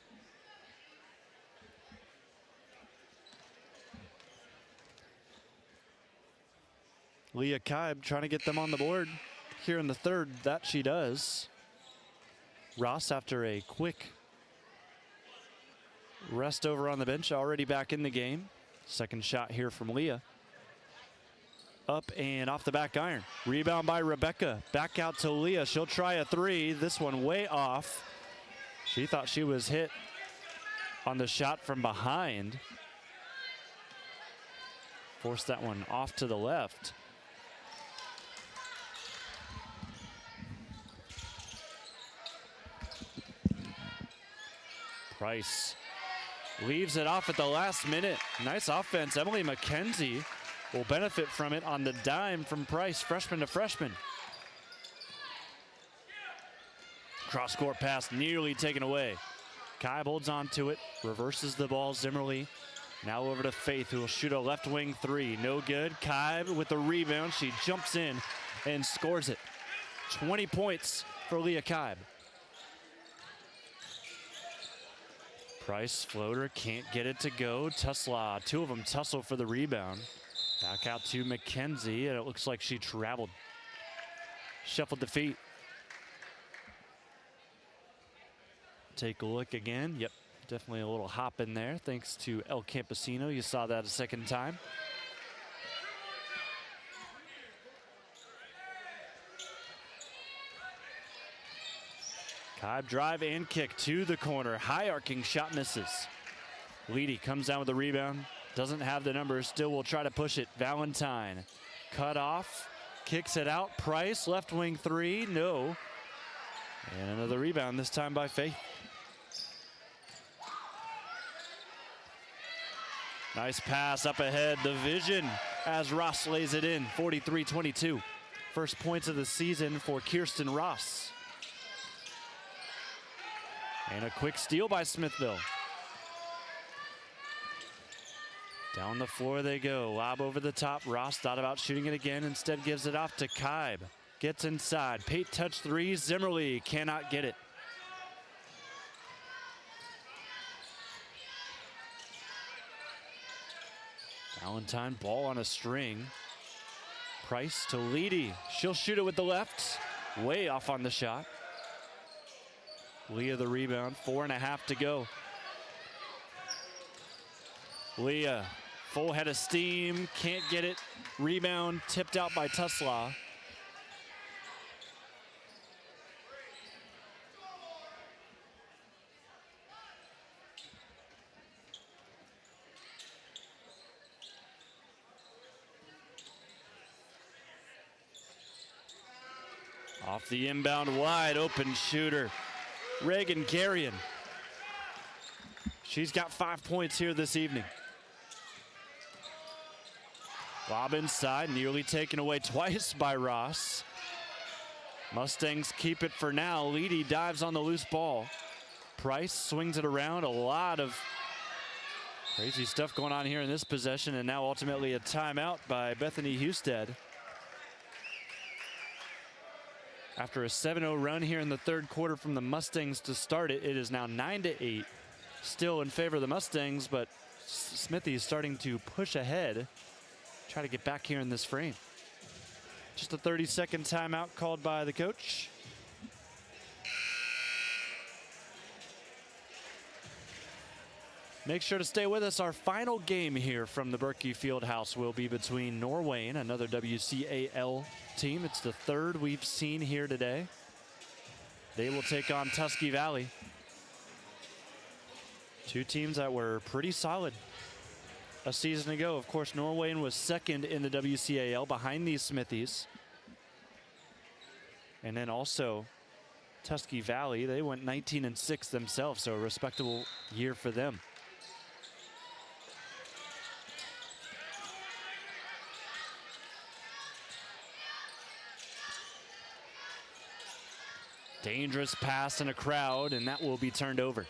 Leah Kaib trying to get them on the board here in the third. That she does. Ross, after a quick rest over on the bench, already back in the game. Second shot here from Leah. Up and off the back iron. Rebound by Rebecca. Back out to Leah. She'll try a three. This one way off. She thought she was hit on the shot from behind. Forced that one off to the left. Price leaves it off at the last minute. Nice offense. Emily McKenzie will benefit from it on the dime from Price, freshman to freshman. Cross-court pass nearly taken away. Kaib holds on to it, reverses the ball. Zimmerly now over to Faith, who will shoot a left wing three. No good. Kaib with the rebound. She jumps in and scores it. 20 points for Leah Kaib. Price floater, can't get it to go. Tuslaw, two of them tussle for the rebound. Back out to McKenzie, and it looks like she traveled. Shuffled the feet. Take a look again. Yep, definitely a little hop in there, thanks to El Campesino. You saw that a second time. Kaib drive and kick to the corner. High arcing shot misses. Leedy comes down with the rebound. Doesn't have the numbers, still will try to push it. Valentine cut off, kicks it out. Price, left wing three, no. And another rebound, this time by Faith. Nice pass up ahead, the vision as Ross lays it in, 43-22. First points of the season for Kirsten Ross. And a quick steal by Smithville. Down the floor they go. Lob over the top. Ross thought about shooting it again. Instead gives it off to Kaib. Gets inside. Pate touch three. Zimmerly cannot get it. Valentine, ball on a string. Price to Leedy. She'll shoot it with the left. Way off on the shot. Leah the rebound. 4.5 to go. Leah, full head of steam, can't get it. Rebound tipped out by Tuslaw. Off the inbound, wide open shooter. Reagan Carrion. She's got 5 points here this evening. Lob inside, nearly taken away twice by Ross. Mustangs keep it for now. Leedy dives on the loose ball. Price swings it around. A lot of crazy stuff going on here in this possession, and now ultimately a timeout by Bethany Husted. After a 7-0 run here in the third quarter from the Mustangs to start it, it is now 9-8. Still in favor of the Mustangs, but Smithies starting to push ahead. Try to get back here in this frame. Just a 30-second timeout called by the coach. Make sure to stay with us. Our final game here from the Berkey Fieldhouse will be between Norwayne, another WCAL team. It's the third we've seen here today. They will take on Tusky Valley. Two teams that were pretty solid a season ago. Of course, Norwayne was second in the WCAL behind these Smithies. And then also Tusky Valley, they went 19-6 themselves, so a respectable year for them. Dangerous pass in a crowd, and that will be turned over.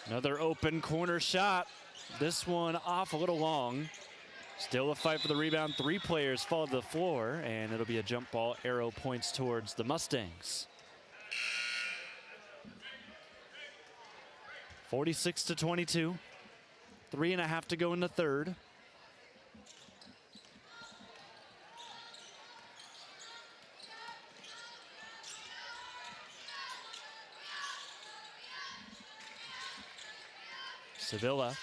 Another open corner shot. This one off a little long. Still a fight for the rebound. 3 players fall to the floor, and it'll be a jump ball. Arrow points towards the Mustangs. 46-22. 3.5 to go in the third. Sevilla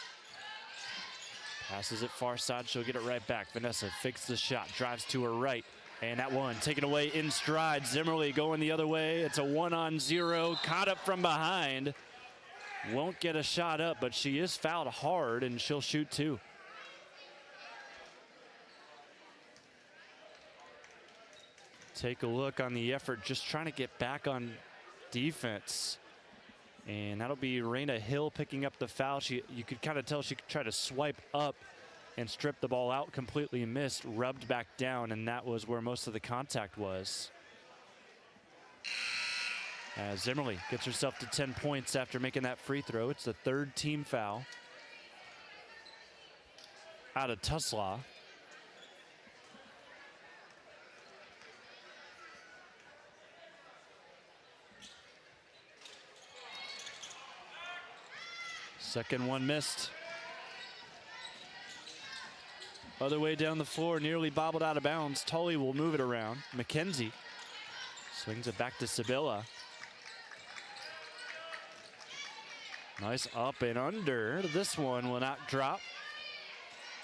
passes it far side. She'll get it right back. Vanessa fakes the shot, drives to her right, and that one taken away in stride. Zimmerly going the other way. It's a 1-on-0, caught up from behind. Won't get a shot up, but she is fouled hard, and she'll shoot 2. Take a look on the effort, just trying to get back on defense. And that'll be Raina Hill picking up the foul. You could kind of tell she tried to swipe up and strip the ball out, completely missed, rubbed back down, and that was where most of the contact was. As Zimmerly gets herself to 10 points after making that free throw. It's the 3rd team foul out of Tuslaw. Second one missed. Other way down the floor, nearly bobbled out of bounds. Tully will move it around. McKenzie swings it back to Sibilla. Nice up and under. This one will not drop.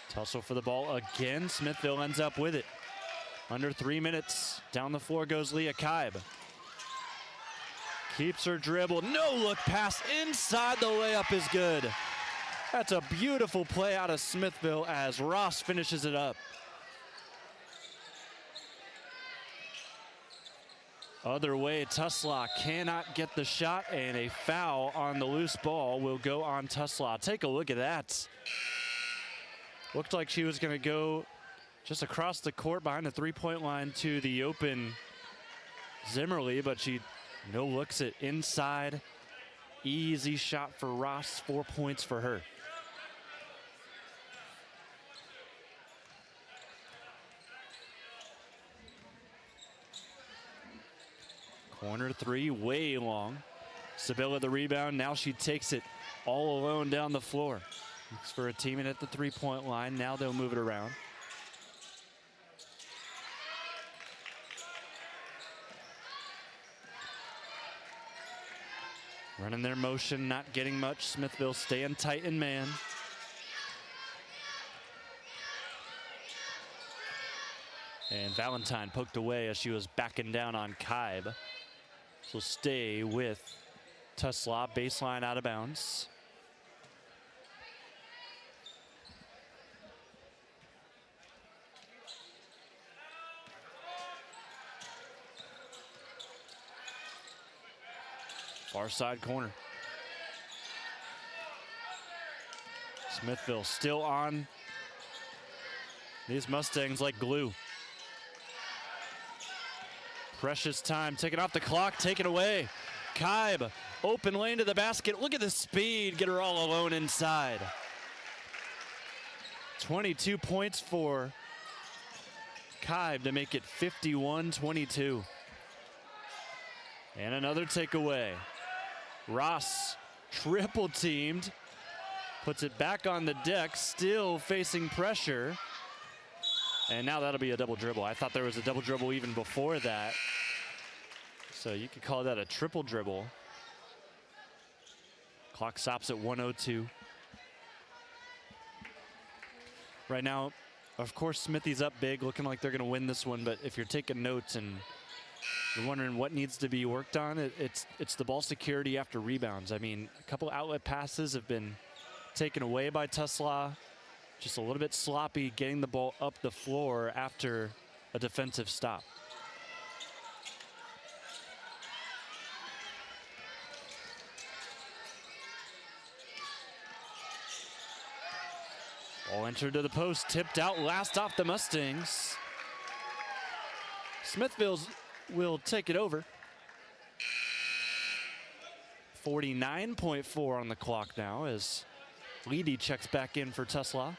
Tussle for the ball again. Smithville ends up with it. Under 3 minutes. Down the floor goes Leah Kaib. Keeps her dribble. No look pass inside. The layup is good. That's a beautiful play out of Smithville as Ross finishes it up. Other way, Tuslaw cannot get the shot, and a foul on the loose ball will go on Tuslaw. Take a look at that. Looked like she was going to go just across the court behind the three-point line to the open Zimmerly, but she no looks it inside. Easy shot for Ross, 4 points for her. Corner 3, way long. Sibilla the rebound. Now she takes it all alone down the floor. Looks for a teammate at the three-point line. Now they'll move it around. Running their motion, not getting much. Smithville staying tight in man. And Valentine poked away as she was backing down on Kaib. So stay with Tuslaw, baseline out of bounds. Far side corner. Smithville still on these Mustangs like glue. Precious time, taken off the clock, taken away. Kaib, open lane to the basket. Look at the speed, get her all alone inside. 22 points for Kaib to make it 51-22. And another takeaway. Ross triple teamed, puts it back on the deck, still facing pressure. And now that'll be a double dribble. I thought there was a double dribble even before that. So you could call that a triple dribble. Clock stops at 1:02. Right now, of course, Smithies up big, looking like they're going to win this one. But if you're taking notes and you're wondering what needs to be worked on, it's the ball security after rebounds. I mean, a couple outlet passes have been taken away by Tuslaw. Just a little bit sloppy getting the ball up the floor after a defensive stop. Ball entered to the post, tipped out, last off the Mustangs. Smithville will take it over. 49.4 on the clock now as Leedy checks back in for Tuslaw.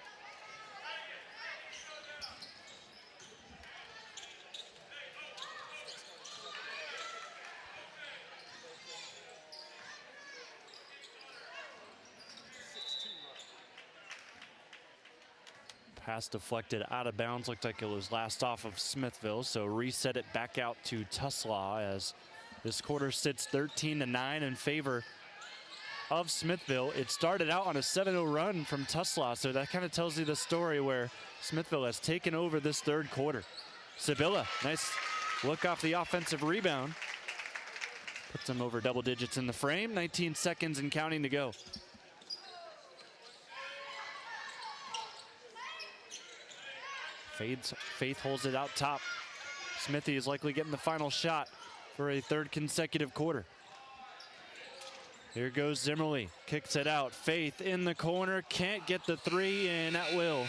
Pass deflected out of bounds. Looked like it was last off of Smithville, so reset it back out to Tuslaw as this quarter sits 13-9 in favor of Smithville. It started out on a 7-0 run from Tuslaw, so that kind of tells you the story where Smithville has taken over this third quarter. Sibylla, nice look off the offensive rebound. Puts them over double digits in the frame. 19 seconds and counting to go. Faith holds it out top. Smithy is likely getting the final shot for a third consecutive quarter. Here goes Zimmerly, kicks it out. Faith in the corner, can't get the three, and that will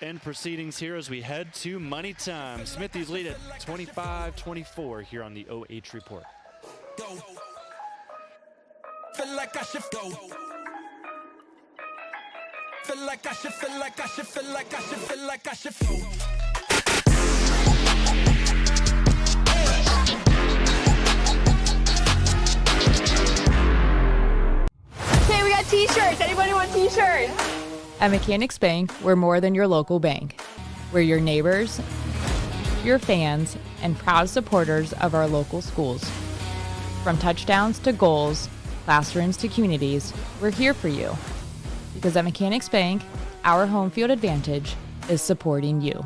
end proceedings here as we head to money time. Smithies lead it 25-24 here on the OH Report. Go. Feel like I should go. Feel like I should, feel like I should, feel like I should, feel like I should go. Okay, we got t-shirts. Anybody want t-shirts? At Mechanics Bank, we're more than your local bank. We're your neighbors, your fans, and proud supporters of our local schools. From touchdowns to goals, classrooms to communities, we're here for you. Because at Mechanics Bank, our home field advantage is supporting you.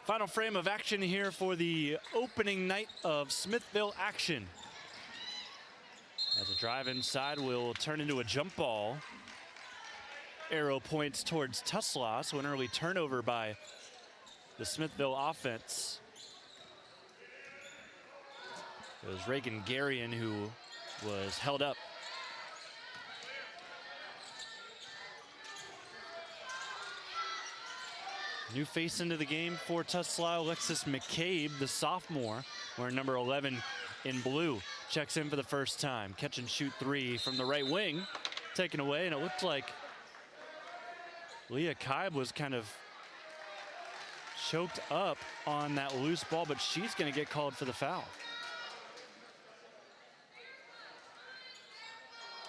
Final frame of action here for the opening night of Smithville action. As a drive inside will turn into a jump ball. Arrow points towards Tuslaw, so an early turnover by the Smithville offense. It was Reagan Garion who was held up. New face into the game for Tuslaw, Alexis McCabe, the sophomore, wearing number 11 in blue. Checks in for the first time. Catch and shoot three from the right wing. Taken away, and it looked like Leah Kaib was kind of choked up on that loose ball, but she's going to get called for the foul.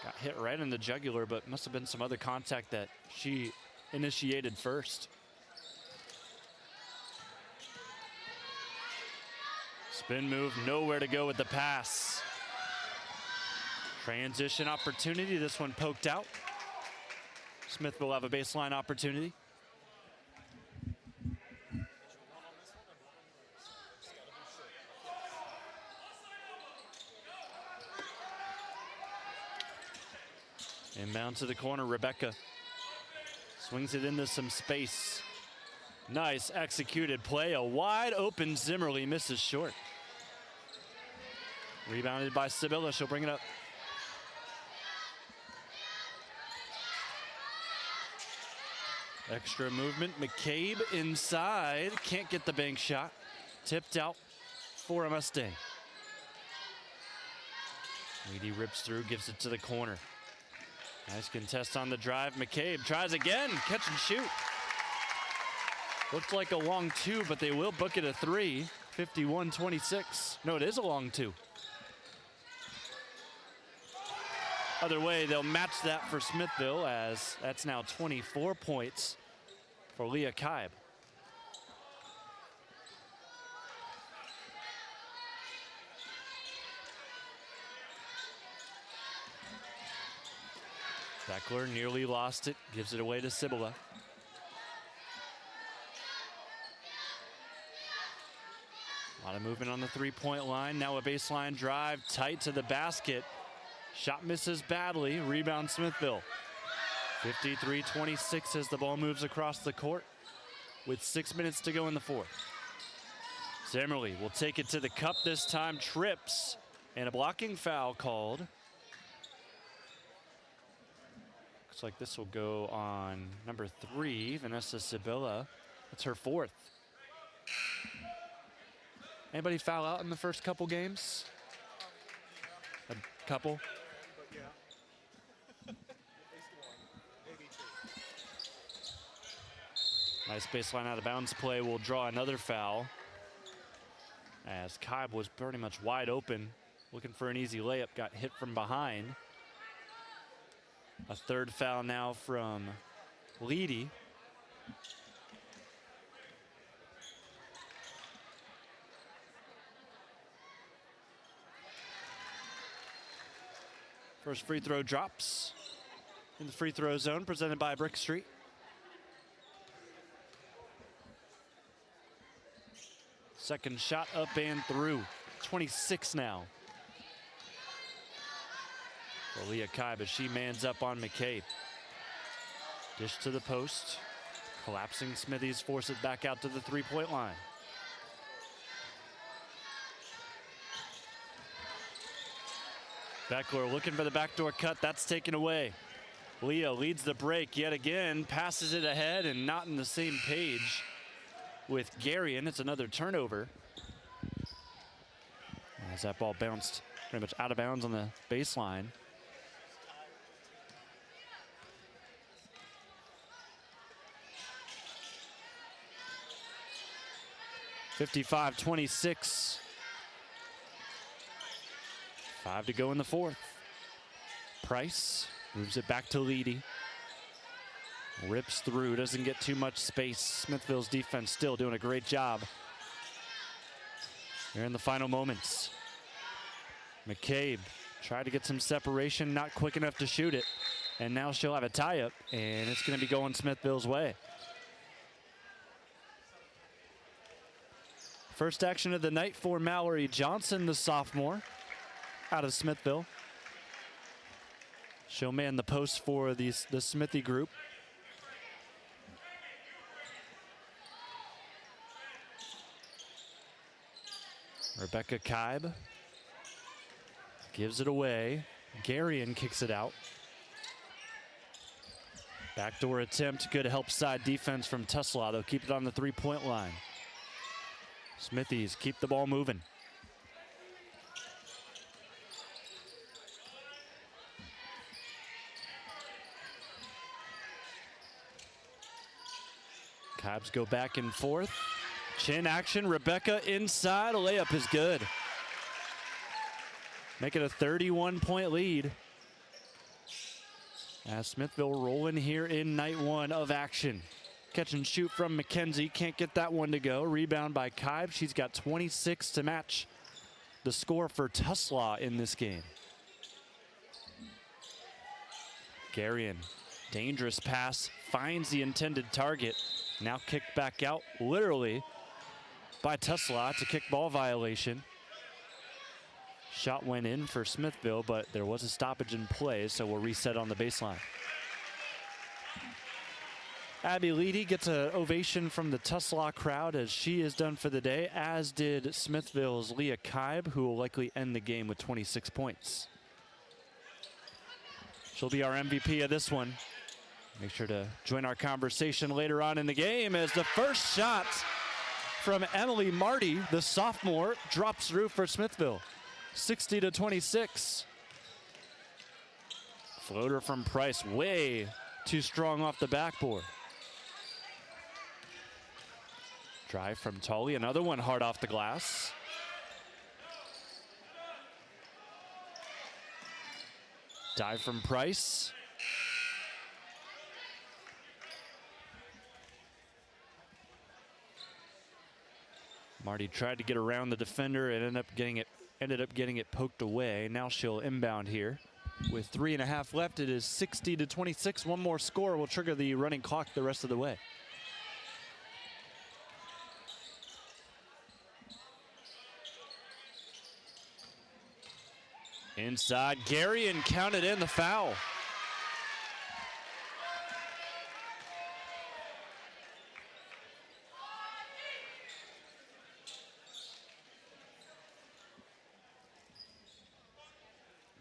Got hit right in the jugular, but must have been some other contact that she initiated first. Spin move, nowhere to go with the pass. Transition opportunity, this one poked out. Smithville will have a baseline opportunity. Inbound to the corner, Rebecca swings it into some space. Nice executed play, a wide open Zimmerly misses short. Rebounded by Sibylla, she'll bring it up. Extra movement, McCabe inside, can't get the bank shot. Tipped out for a Mustang. Leedy rips through, gives it to the corner. Nice contest on the drive, McCabe tries again, catch and shoot. Looked like a long two, but they will book it a three. 51-26. No, it is a long two. Other way, they'll match that for Smithville, as that's now 24 points for Leah Kaib. Beckler nearly lost it, gives it away to Sibylla. A lot of movement on the three-point line. Now a baseline drive, tight to the basket. Shot misses badly. Rebound Smithville. 53-26 as the ball moves across the court with 6 minutes to go in the fourth. Zimmerly will take it to the cup this time, trips, and a blocking foul called. Looks like this will go on number 3, Vanessa Sibilla. That's her 4th. Anybody foul out in the first couple games? A couple? Nice baseline out of bounds play will draw another foul, as Kaib was pretty much wide open, looking for an easy layup, got hit from behind. A third foul now from Leedy. First free throw drops in the free throw zone, presented by Brick Street. Second shot up and through. 26 now. For Leah Kaib as she mans up on McCabe. Dish to the post. Collapsing Smithies force it back out to the three-point line. Beckler looking for the backdoor cut. That's taken away. Leah leads the break yet again. Passes it ahead and not in the same page with Garion. It's another turnover. As that ball bounced pretty much out of bounds on the baseline. (55-26). 5 to go in the fourth. Price moves it back to Leedy. Rips through, doesn't get too much space. Smithville's defense still doing a great job. Here in the final moments. McCabe tried to get some separation, not quick enough to shoot it. And now she'll have a tie-up, and it's going to be going Smithville's way. First action of the night for Mallory Johnson, the sophomore, out of Smithville. She'll man the post for the Smithy group. Rebecca Kaib gives it away. Garion kicks it out. Backdoor attempt, good help side defense from Tuslaw. They'll keep it on the three-point line. Smithies keep the ball moving. Cubs go back and forth. Chin action, Rebecca inside, a layup is good. Make it a 31-point lead. As Smithville rolling here in night one of action. Catch and shoot from McKenzie, can't get that one to go. Rebound by Kaib, she's got 26 to match the score for Tuslaw in this game. Garion, dangerous pass, finds the intended target. Now kicked back out, literally, by Tuslaw. It's a kickball violation. Shot went in for Smithville, but there was a stoppage in play, so we'll reset on the baseline. Abby Leedy gets an ovation from the Tuslaw crowd as she is done for the day, as did Smithville's Leah Kaib, who will likely end the game with 26 points. She'll be our MVP of this one. Make sure to join our conversation later on in the game as the first shot from Emily Marty, the sophomore, drops through for Smithville. 60-26. Floater from Price, way too strong off the backboard. Drive from Tully, another one hard off the glass. Dive from Price. Marty tried to get around the defender and ended up getting it poked away. Now she'll inbound here. With 3.5 left, it is 60-26. One more score will trigger the running clock the rest of the way. Inside, Gary, and counted in the foul.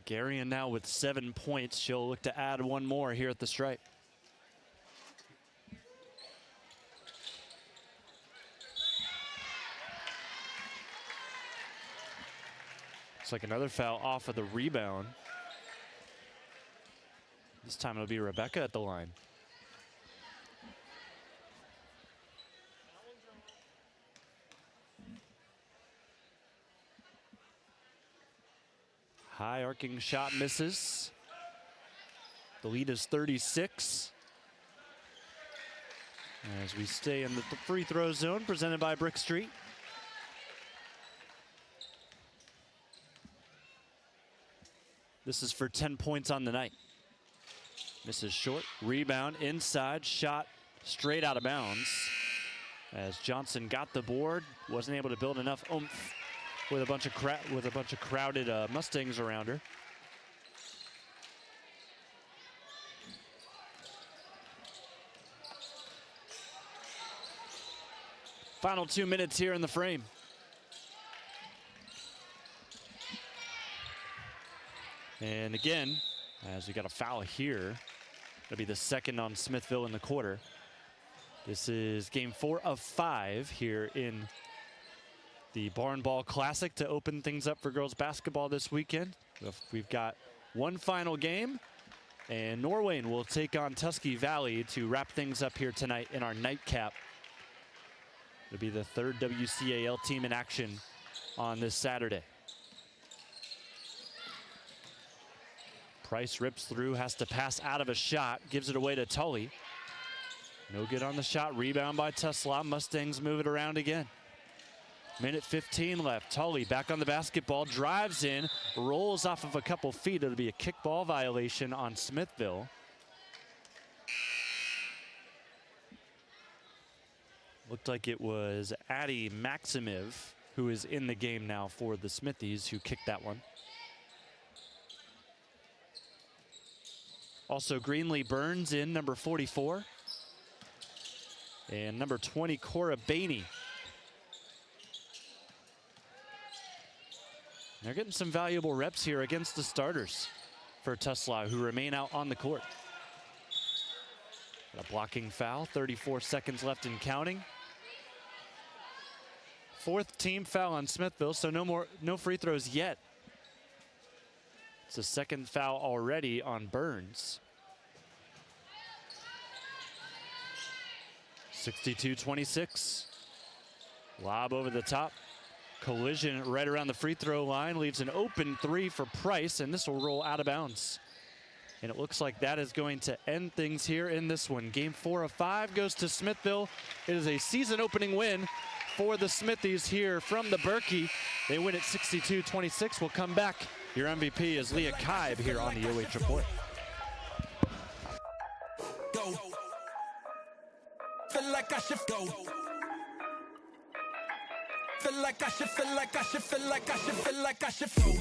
Garion now with 7 points. She'll look to add one more here at the stripe. Looks like another foul off of the rebound. This time it'll be Rebecca at the line. High arcing shot misses. The lead is 36. As we stay in the free throw zone presented by Brick Street. This is for 10 points on the night. Misses short, rebound inside, shot straight out of bounds. As Johnson got the board, wasn't able to build enough oomph with a bunch of crowded Mustangs around her. Final 2 minutes here in the frame. And again, as we got a foul here, that'll be the second on Smithville in the quarter. This is game 4 of 5 here in the Barn Ball Classic to open things up for girls basketball this weekend. We've got one final game, and Norwayne will take on Tusky Valley to wrap things up here tonight in our nightcap. It'll be the third WCAL team in action on this Saturday. Price rips through, has to pass out of a shot, gives it away to Tully. No good on the shot, rebound by Tuslaw. Mustangs move it around again. Minute 15 left. Tully back on the basketball, drives in, rolls off of a couple feet. It'll be a kickball violation on Smithville. Looked like it was Addie Maximiv, who is in the game now for the Smithies, who kicked that one. Also, Greenlee Burns in, number 44. And number 20, Cora Bainey. They're getting some valuable reps here against the starters for Tuslaw, who remain out on the court. Got a blocking foul, 34 seconds left and counting. Fourth team foul on Smithville, so no free throws yet. It's the second foul already on Burns. 62-26. Lob over the top. Collision right around the free throw line, leaves an open three for Price, and this will roll out of bounds. And it looks like that is going to end things here in this one. Game 4 of 5 goes to Smithville. It is a season opening win for the Smithies here from the Berkey. They win at 62-26. We'll come back. Your MVP is Leah Kibe here on the OH Report. Go. Feel like I should go. Feel like I should, feel like I should, feel like I should, feel like I should flow.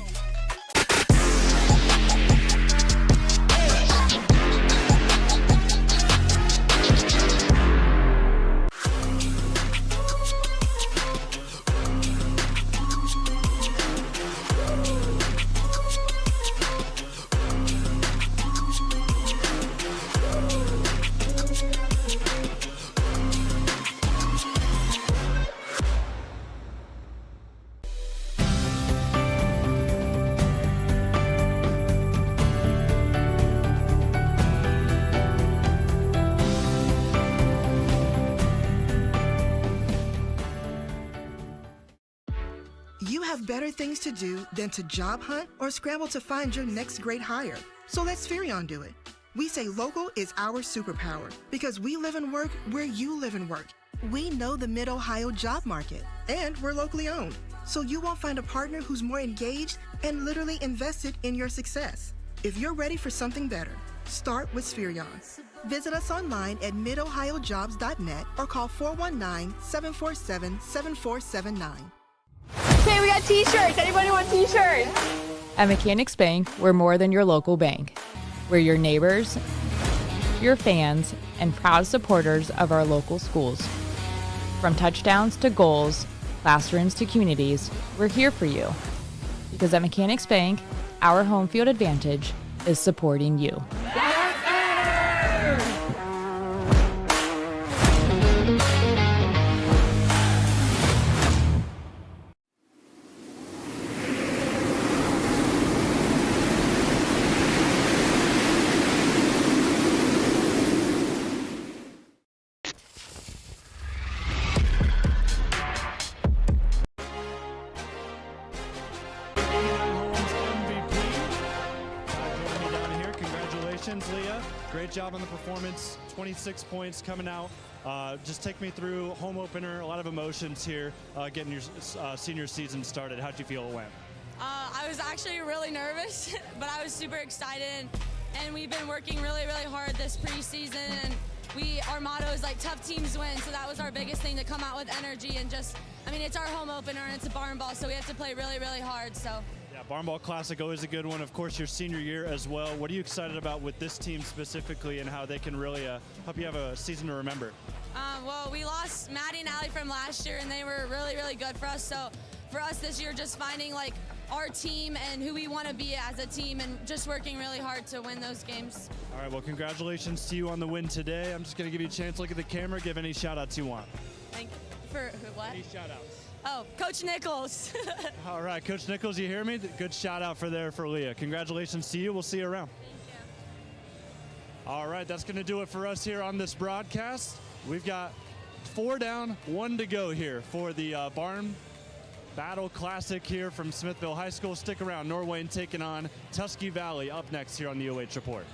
You have better things to do than to job hunt or scramble to find your next great hire. So let Spherion do it. We say local is our superpower because we live and work where you live and work. We know the Mid-Ohio job market, and we're locally owned. So you won't find a partner who's more engaged and literally invested in your success. If you're ready for something better, start with Spherion. Visit us online at midohiojobs.net or call 419-747-7479. Okay, we got t-shirts. Anybody want t-shirts? At Mechanics Bank, we're more than your local bank. We're your neighbors, your fans, and proud supporters of our local schools. From touchdowns to goals, classrooms to communities, we're here for you. Because at Mechanics Bank, our home field advantage is supporting you. Leah, great job on the performance, 26 points coming out. Just take me through home opener, a lot of emotions here, getting your senior season started. How'd you feel it went? I was actually really nervous, but I was super excited. And we've been working really, really hard this preseason. And our motto is like tough teams win, so that was our biggest thing, to come out with energy and just, I mean, it's our home opener and it's a barn ball, so we have to play really, really hard. So. Yeah, Barn Ball Classic, always a good one. Of course, your senior year as well. What are you excited about with this team specifically and how they can really help you have a season to remember? Well, we lost Maddie and Allie from last year, and they were really, really good for us. So for us this year, just finding like our team and who we want to be as a team and just working really hard to win those games. All right, well, congratulations to you on the win today. I'm just going to give you a chance to look at the camera, give any shout-outs you want. Thank you. For what? Any shout-outs. Oh, Coach Nichols. All right, Coach Nichols, you hear me? Good shout out for Leah. Congratulations to you. We'll see you around. Thank you. All right, that's going to do it for us here on this broadcast. We've got 4 down, 1 to go here for the Barn Battle Classic here from Smithville High School. Stick around. Norwayne taking on Tusky Valley up next here on the OH Report.